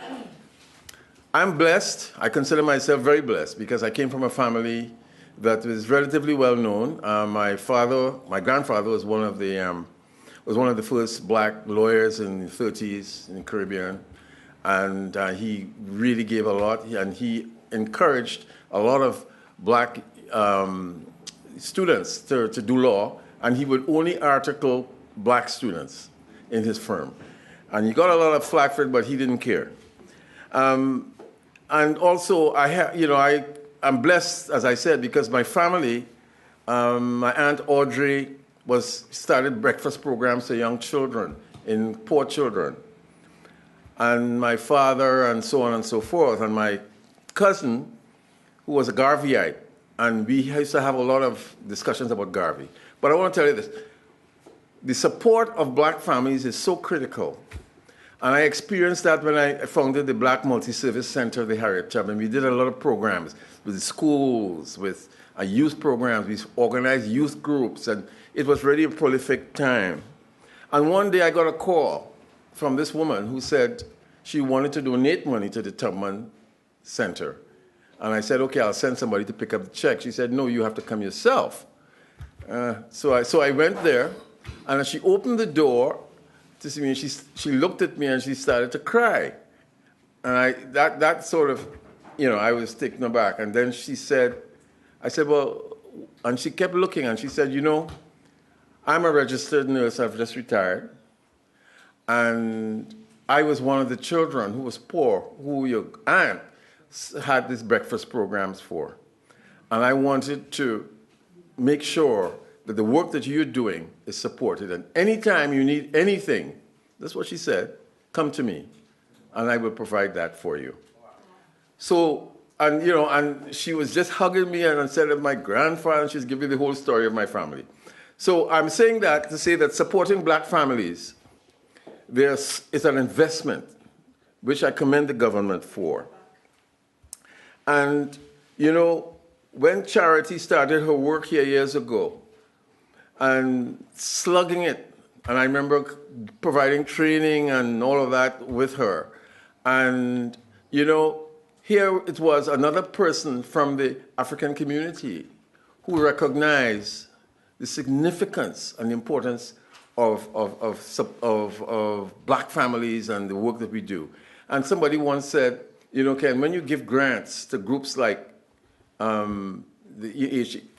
I'm blessed. I consider myself very blessed because I came from a family that was relatively well known. My grandfather was one of the first Black lawyers in the 30s in the Caribbean, and he really gave a lot, and he encouraged a lot of Black students to do law, and he would only article Black students in his firm. And he got a lot of flack for it, but he didn't care. And also, I I'm blessed, as I said, because my family, my Aunt Audrey started breakfast programs for young children, in poor children. And my father, and so on and so forth. And my cousin, who was a Garveyite, and we used to have a lot of discussions about Garvey. But I want to tell you this. The support of black families is so critical. And I experienced that when I founded the Black Multi-Service Center, the Harriet Tubman. We did a lot of programs with the schools, with youth programs. We organized youth groups, and it was really a prolific time. And one day I got a call from this woman who said she wanted to donate money to the Tubman Center. And I said, okay, I'll send somebody to pick up the check. She said, no, you have to come yourself. So I went there, and as she opened the door to see me, she looked at me and she started to cry. And that sort of, I was taken aback. And then I said, well, and she kept looking, and she said, I'm a registered nurse, I've just retired. And I was one of the children who was poor, who your aunt had these breakfast programs for. And I wanted to make sure that the work that you're doing is supported. And anytime you need anything, that's what she said, come to me, and I will provide that for you. So, and she was just hugging me and said of my grandfather, and she's giving the whole story of my family. So I'm saying that to say that supporting black families, it's an investment, which I commend the government for. And, when Charity started her work here years ago, and slugging it, and I remember providing training and all of that with her. And, here it was another person from the African community who recognized the significance and importance of black families and the work that we do. And somebody once said, Ken, when you give grants to groups like the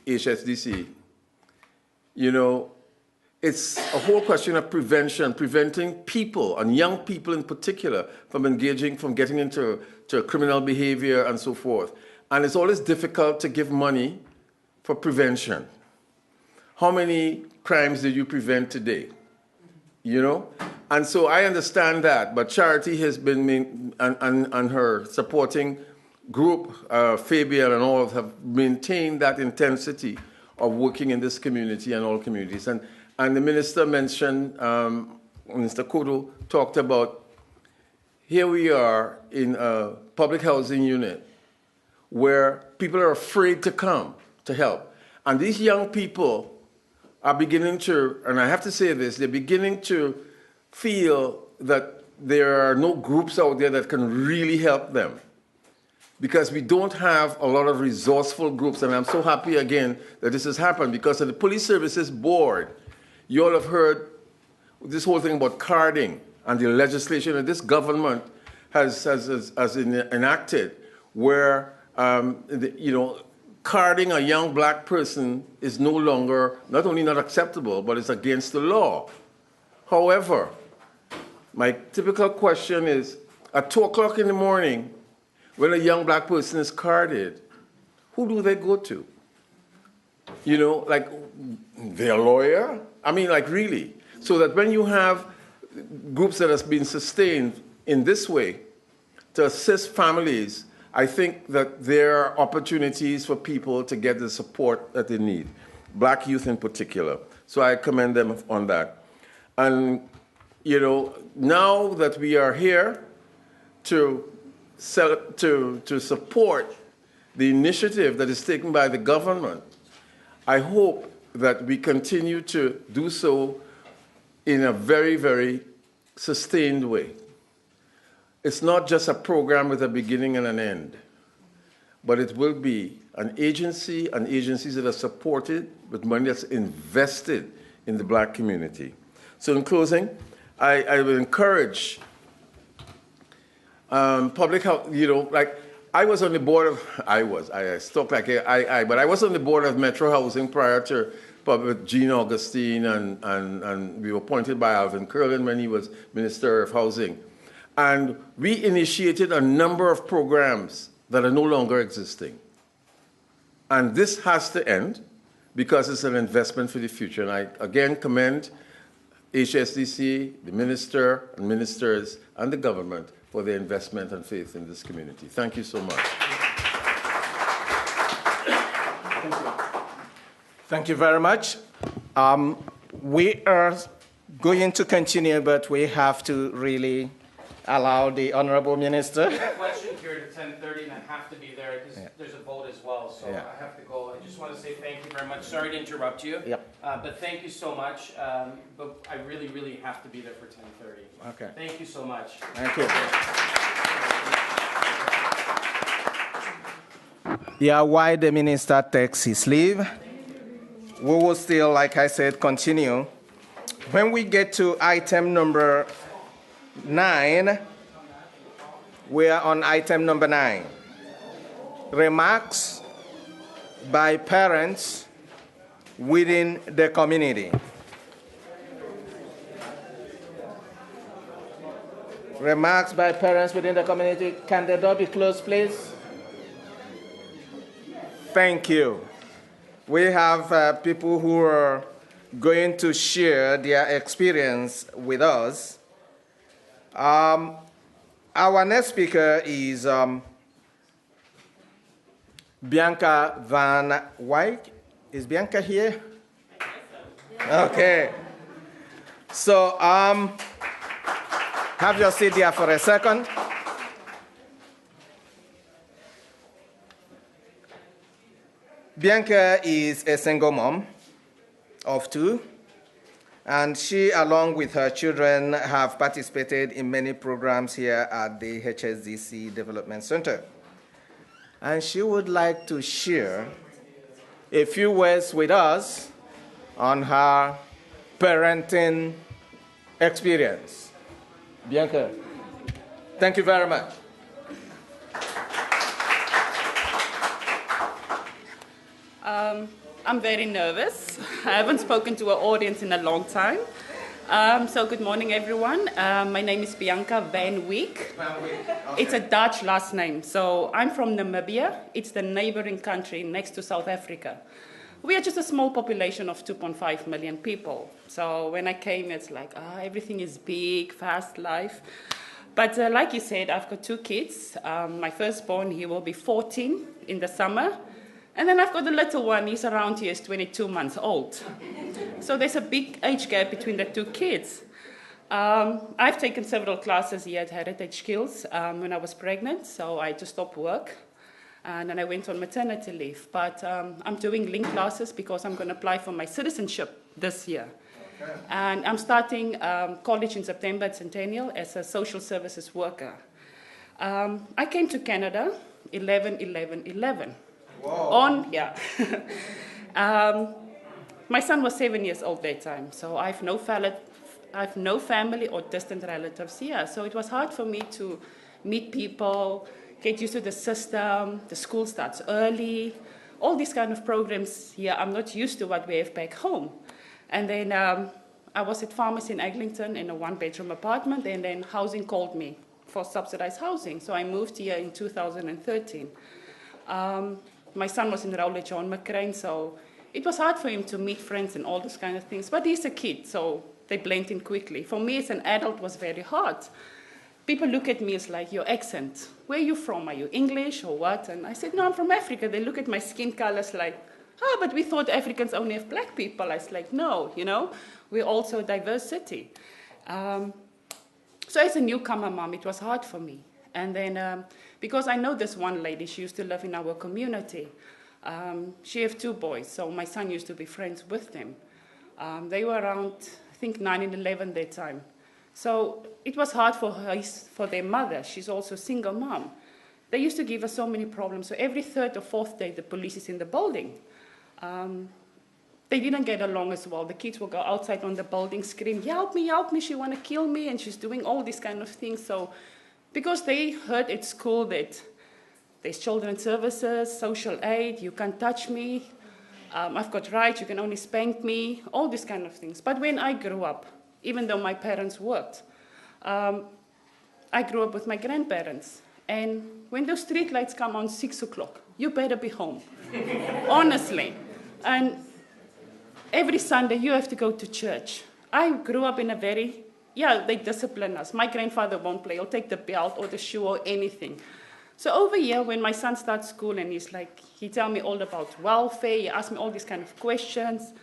HSDC, it's a whole question of preventing people, and young people in particular, from getting into criminal behavior and so forth. And it's always difficult to give money for prevention. How many crimes did you prevent today? And so I understand that, but Charity has been, and her supporting group, Fabian and all, have maintained that intensity of working in this community and all communities. And the minister mentioned, Mr. Coteau talked about, here we are in a public housing unit where people are afraid to come to help. And these young people are beginning to, and I have to say this, they're beginning to feel that there are no groups out there that can really help them, because we don't have a lot of resourceful groups. And I'm so happy again that this has happened, because of the Police Services Board, you all have heard this whole thing about carding and the legislation that this government has enacted, where carding a young black person is no longer not only not acceptable, but it's against the law. However, my typical question is, at 2 o'clock in the morning, when a young black person is carded, who do they go to? Like their lawyer? I mean, like really. So that when you have groups that have been sustained in this way to assist families, I think that there are opportunities for people to get the support that they need, black youth in particular. So I commend them on that. And, now that we are here to support the initiative that is taken by the government, I hope that we continue to do so in a very, very sustained way. It's not just a program with a beginning and an end, but it will be an agency and agencies that are supported with money that's invested in the black community. So in closing, I will encourage public health, like I was on the board of, I talk like but I was on the board of Metro Housing prior to with Jean Augustine, and we were appointed by Alvin Curlin when he was Minister of Housing. And we initiated a number of programs that are no longer existing. And this has to end because it's an investment for the future. And I again commend HSDC, the minister and ministers, and the government for their investment and faith in this community. Thank you so much.
Thank you very much. We are going to continue, but we have to really allow the Honorable Minister.
Question period at 10:30, and I have to be there because there's a vote as well, so I have to go. I just want to say thank you very much. Sorry to interrupt you, but thank you so much. But I really, really have to be there for 10:30.
Okay.
Thank you so much.
Thank you. Yeah, while the minister takes his leave, we will still, like I said, continue. When we get to item number 9, we are on item number 9. Remarks by parents within the community. Remarks by parents within the community. Can the door be closed, please? Thank you. We have people who are going to share their experience with us. Our next speaker is Bianca Van Wyk. Is Bianca here? Okay. So have your seat there for a second. Bianca is a single mom of 2, and she, along with her children, have participated in many programs here at the HSDC Development Center. And she would like to share a few words with us on her parenting experience. Bianca, thank you very much.
I'm very nervous. I haven't spoken to an audience in a long time. So good morning, everyone. My name is Bianca Van Wyk. Okay. It's a Dutch last name. So I'm from Namibia. It's the neighboring country next to South Africa. We are just a small population of 2.5 million people. So when I came, it's like, everything is big, fast life. But like you said, I've got 2 kids. My firstborn, he will be 14 in the summer. And then I've got the little one, he's around here, he's 22 months old. So there's a big age gap between the 2 kids. I've taken several classes here at Heritage Skills when I was pregnant, so I just stopped work. And then I went on maternity leave. But I'm doing link classes because I'm going to apply for my citizenship this year. Okay. And I'm starting college in September at Centennial as a social services worker. I came to Canada 11/11/11. Whoa. My son was 7 years old that time, so I've no family or distant relatives here. So it was hard for me to meet people, get used to the system. The school starts early. All these kind of programs here, I'm not used to what we have back home. And then I was at Farmers in Eglinton in a 1-bedroom apartment, and then housing called me for subsidized housing. So I moved here in 2013. My son was enrolled at John McCrane, so it was hard for him to meet friends and all those kind of things. But he's a kid, so they blend in quickly. For me as an adult, it was very hard. People look at me as like, your accent, where are you from? Are you English or what? And I said, no, I'm from Africa. They look at my skin colors like, but we thought Africans only have black people. I was like, no, we're also a diverse city. So as a newcomer mom, it was hard for me. And then, because I know this one lady, she used to live in our community. She has 2 boys, so my son used to be friends with them. They were around, I think, 9 and 11 that time. So it was hard for their mother. She's also a single mom. They used to give us so many problems. So every 3rd or 4th day, the police is in the building. They didn't get along as well. The kids will go outside on the building, scream, help me, she want to kill me, and she's doing all these kind of things. So because they heard at school that there's children's services, social aid, you can't touch me, I've got rights, you can only spank me, all these kind of things. But when I grew up, even though my parents worked, I grew up with my grandparents. And when those street lights come on 6 o'clock, you better be home, honestly. And every Sunday, you have to go to church. I grew up in a very, they discipline us. My grandfather won't play. He'll take the belt or the shoe or anything. So over here, when my son starts school and he tell me all about welfare, he asked me all these kind of questions.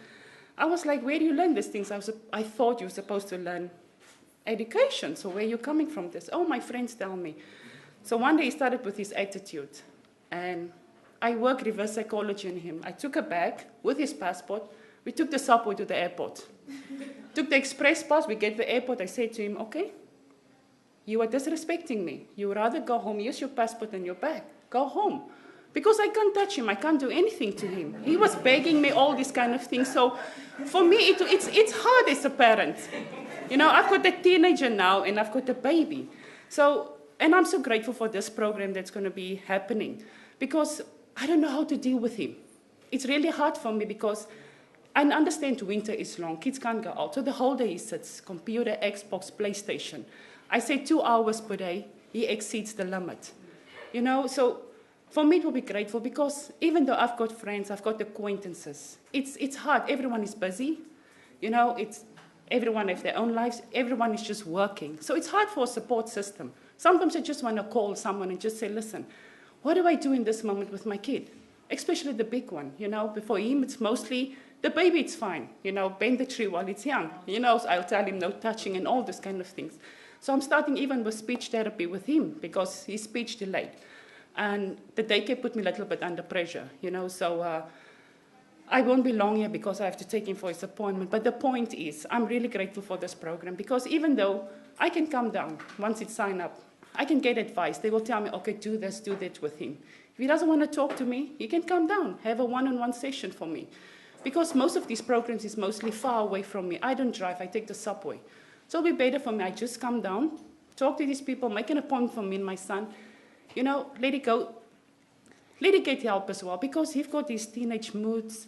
I was like, where do you learn these things? I thought you were supposed to learn education. So where are you coming from this? Oh, my friends tell me. So one day he started with his attitude. And I work reverse psychology on him. I took a bag with his passport. We took the subway to the airport. Took the express pass. We get to the airport. I said to him, okay, you are disrespecting me. You would rather go home, use your passport and your bag. Go home. Because I can't touch him. I can't do anything to him. He was begging me all these kind of things. So for me, it's hard as a parent. You know, I've got a teenager now and I've got a baby. And I'm so grateful for this program that's going to be happening. Because I don't know how to deal with him. It's really hard for me because I understand winter is long. Kids can't go out. So the whole day he sits, computer, Xbox, PlayStation. I say 2 hours per day, he exceeds the limit. You know, so for me it will be grateful because even though I've got friends, I've got acquaintances, it's hard. Everyone is busy. You know, everyone has their own lives. Everyone is just working. So it's hard for a support system. Sometimes I just want to call someone and just say, listen, what do I do in this moment with my kid? Especially the big one, you know. Before him, it's mostly the baby, it's fine. You know, bend the tree while it's young. You know, so I'll tell him no touching and all those kind of things. So I'm starting even with speech therapy with him because he's speech delayed. And the daycare put me a little bit under pressure, you know. So I won't be long here because I have to take him for his appointment. But the point is, I'm really grateful for this program because even though I can come down once it's signed up, I can get advice. They will tell me, okay, do this, do that with him. If he doesn't want to talk to me, he can come down, have a one-on-one session for me. Because most of these programs is mostly far away from me. I don't drive, I take the subway. So it'll be better for me. I just come down, talk to these people, make an appointment for me and my son. You know, let it go. Let it get help as well, because he's got these teenage moods,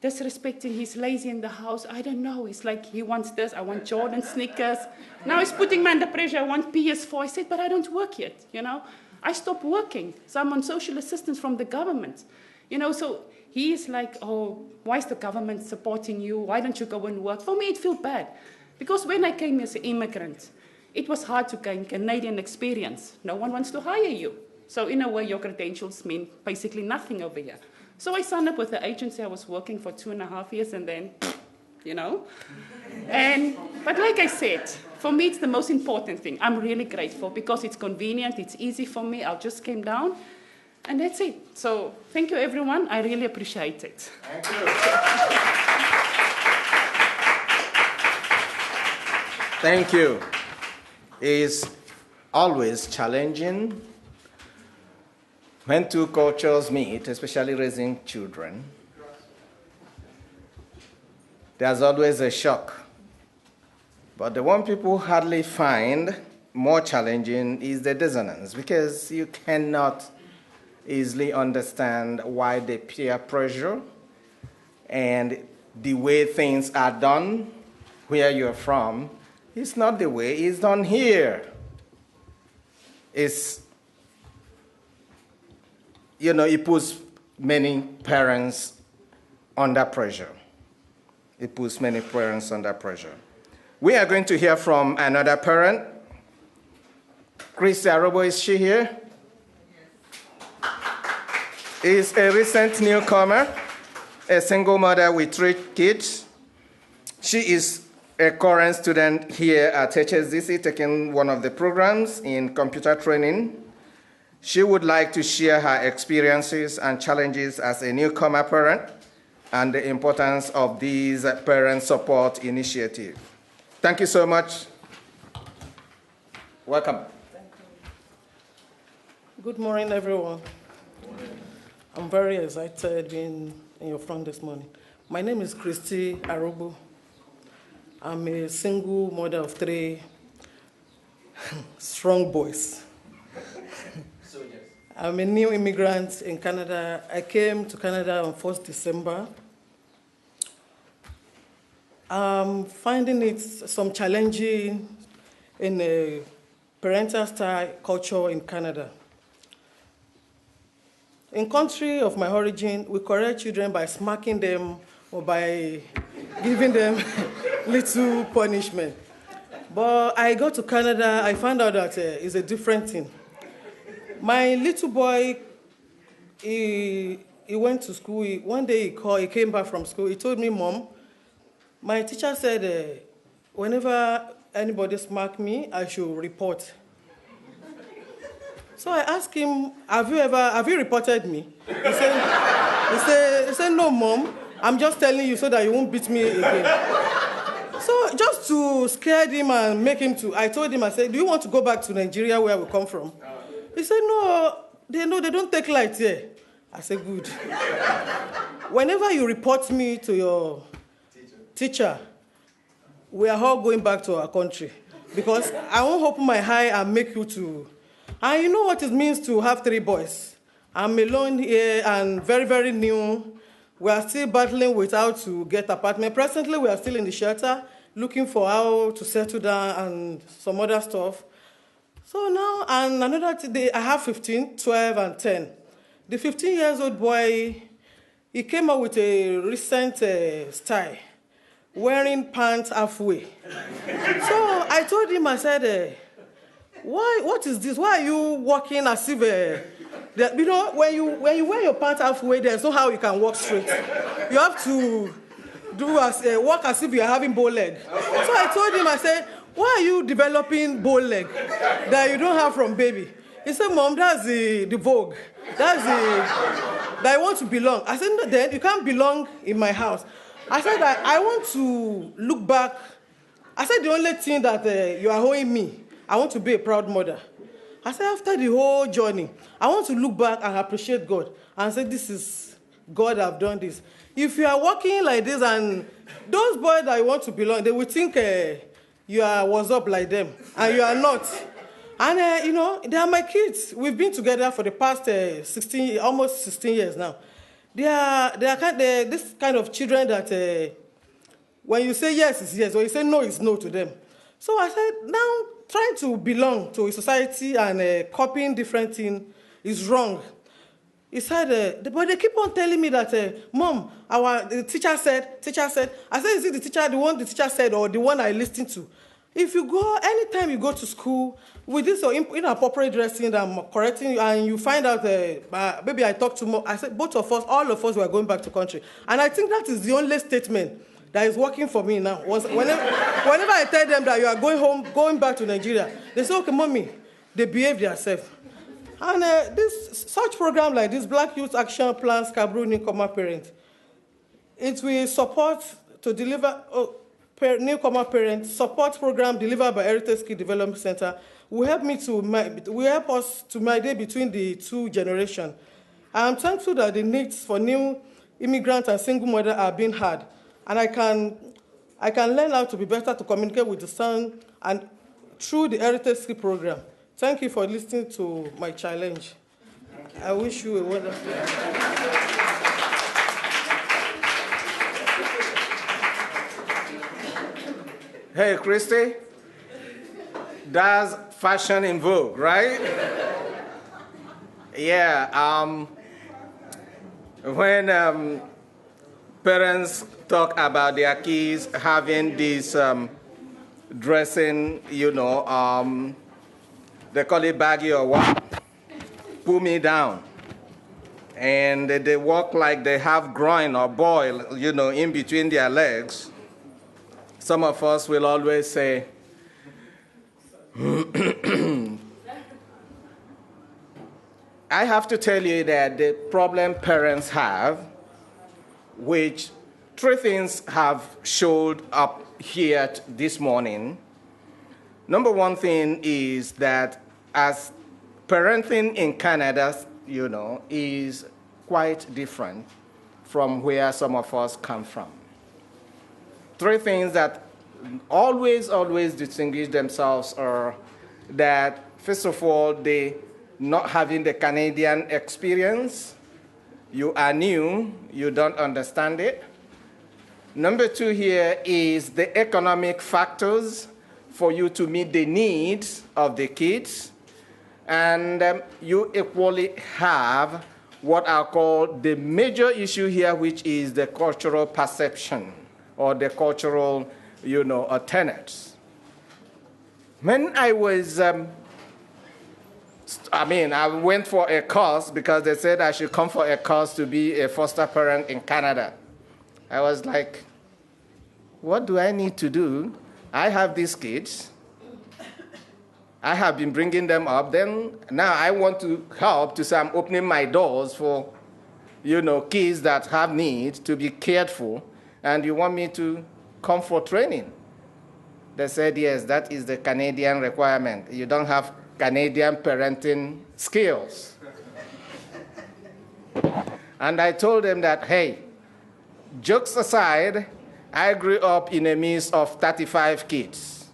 disrespecting, he's lazy in the house. I don't know. It's like he wants this. I want Jordan sneakers. Now he's putting me under pressure. I want PS4. I said, but I don't work yet, you know. I stopped working. So I'm on social assistance from the government. You know, so he's like, oh, why is the government supporting you? Why don't you go and work? For me, it feels bad. Because when I came as an immigrant, it was hard to gain Canadian experience. No one wants to hire you. So in a way, your credentials mean basically nothing over here. So I signed up with the agency. I was working for 2.5 years and then, you know. But like I said, for me, it's the most important thing. I'm really grateful because it's convenient. It's easy for me. I just came down and that's it. So thank you, everyone. I really appreciate it.
Thank you. Thank you. It's always challenging when two cultures meet, especially raising children. There's always a shock. But the one people hardly find more challenging is the dissonance, because you cannot easily understand why the peer pressure and the way things are done where you're from is not the way it's done here. It's, you know, it puts many parents under pressure. It puts many parents under pressure. We are going to hear from another parent. Christy Arobo, is she here? Is a recent newcomer, a single mother with 3 kids. She is a current student here at HSDC, taking one of the programs in computer training. She would like to share her experiences and challenges as a newcomer parent and the importance of these parent support initiatives. Thank you so much. Welcome.
Thank you. Good morning, everyone. I'm very excited being in your front this morning. My name is Christy Arobo. I'm a single mother of 3 strong boys. I'm a new immigrant in Canada. I came to Canada on 1st December. I'm finding it some challenging in a parental style culture in Canada. In country of my origin, we correct children by smacking them or by giving them little punishment. But I go to Canada, I found out that it's a different thing. My little boy, he went to school. One day he came back from school. He told me, Mom, my teacher said whenever anybody smack me, I should report. So I asked him, have you reported me? He said, no, Mom, I'm just telling you so that you won't beat me again. So just to scare him and make him I told him, I said, do you want to go back to Nigeria where we come from? He said, no, they don't take light here. I said, good. Whenever you report me to your teacher, we are all going back to our country. Because I won't open my eye and make you to... And you know what it means to have 3 boys. I'm alone here and very, very new. We are still battling with how to get apartment. Presently, we are still in the shelter, looking for how to settle down and some other stuff. So now, and another day, I have 15, 12, and 10. The 15-year-old boy, he came up with a recent style, wearing pants halfway. So I told him, I said, what is this? Why are you walking as if, you know, when you wear your pants halfway, there's no how you can walk straight. You have to walk as if you're having bow leg. So I told him, I said, why are you developing bow leg that you don't have from baby? He said, Mom, that's the vogue. That's that I want to belong. I said, no, then you can't belong in my house. I said, I want to look back. I said, the only thing that you are owing me, I want to be a proud mother. I said, after the whole journey, I want to look back and appreciate God and say, this is God have done this. If you are walking like this and those boys that you want to belong, they will think you are what's up like them, and you are not. And, you know, they are my kids. We've been together for the past almost 16 years now. They are this kind of children that when you say yes, it's yes, or you say no, it's no to them. So I said, now trying to belong to a society and copying different things is wrong. He said, but they keep on telling me that, Mom, the teacher said. I said, is it the one the teacher said or the one I listened to? If you go, anytime you go to school with this inappropriate dressing that I'm correcting you, and you find out, maybe I talked to Mom, I said, both of us, all of us were going back to country. And I think that is the only statement that is working for me now. Whenever I tell them that you are going home, going back to Nigeria, they say, okay, Mommy, they behave themselves. And such program like this, Black Youth Action Plan, Scarborough Newcomer Parent, it will support to deliver newcomer parent support program delivered by Heritage Skill Development Center will help us to mediate between the two generations. I am thankful that the needs for new immigrants and single mothers are being heard, and I can learn how to be better to communicate with the son and through the Heritage Skill program. Thank you for listening to my challenge. I wish you a wonderful day.
Hey, Christy, that's fashion in vogue, right? Yeah, when parents talk about their kids having this dressing, you know, they call it baggy or what, pull me down. And they walk like they have groin or boil, you know, in between their legs. Some of us will always say, I have to tell you that the problem parents have, which 3 things have showed up here this morning. Number 1 thing is that as parenting in Canada, you know, is quite different from where some of us come from. 3 things that always distinguish themselves are that, first of all, they not having the Canadian experience. You are new, you don't understand it. Number 2 here is the economic factors for you to meet the needs of the kids. And you equally have what I call the major issue here, which is the cultural perception or the cultural, tenets. When I was, I went for a course because they said I should come for a course to be a foster parent in Canada. I was like, what do I need to do? I have these kids. I have been bringing them up. Then now I want to help to say I'm opening my doors for, kids that have needs to be cared for, and you want me to come for training. They said, yes, that is the Canadian requirement. You don't have Canadian parenting skills. And I told them that, hey, jokes aside, I grew up in a midst of 35 kids,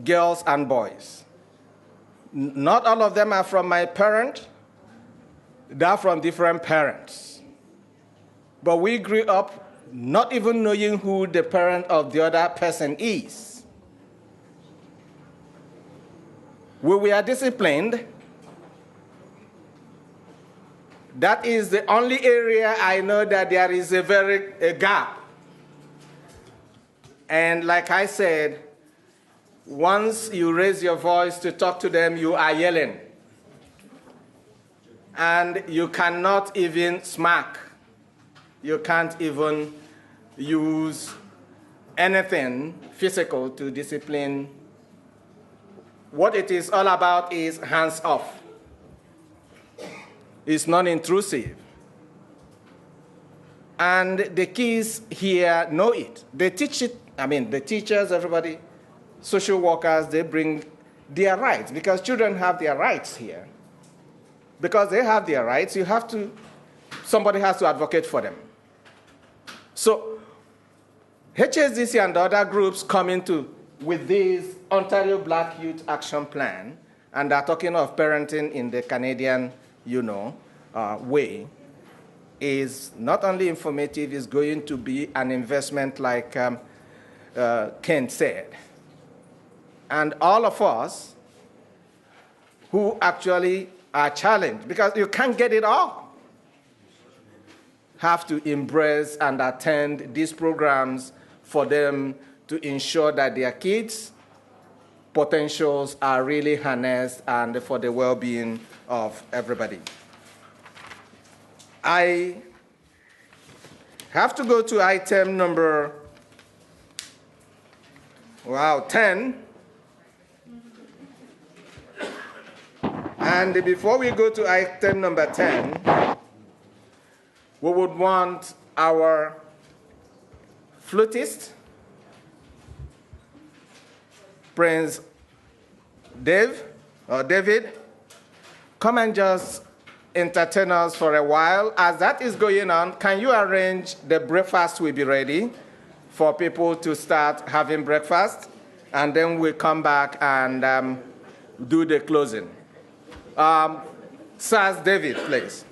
girls and boys. Not all of them are from my parent. They're from different parents. But we grew up not even knowing who the parent of the other person is. We were disciplined. That is the only area I know that there is a gap. And like I said, once you raise your voice to talk to them, you are yelling. And you cannot even smack. You can't even use anything physical to discipline. What it is all about is hands off. It's non-intrusive. And the kids here know it. They teach it, the teachers, everybody, social workers, they bring their rights, because children have their rights here. Because they have their rights, somebody has to advocate for them. So HSDC and other groups coming with this Ontario Black Youth Action Plan, and they're talking of parenting in the Canadian, way, is not only informative, it's going to be an investment like Ken said. And all of us who actually are challenged, because you can't get it all, have to embrace and attend these programs for them to ensure that their kids' potentials are really harnessed and for the well-being of everybody. I have to go to item number 10. And before we go to item number 10, we would want our flutist, Prince David, come and just entertain us for a while. As that is going on, can you arrange the breakfast will be ready for people to start having breakfast, and then we'll come back and do the closing. Sir David, please.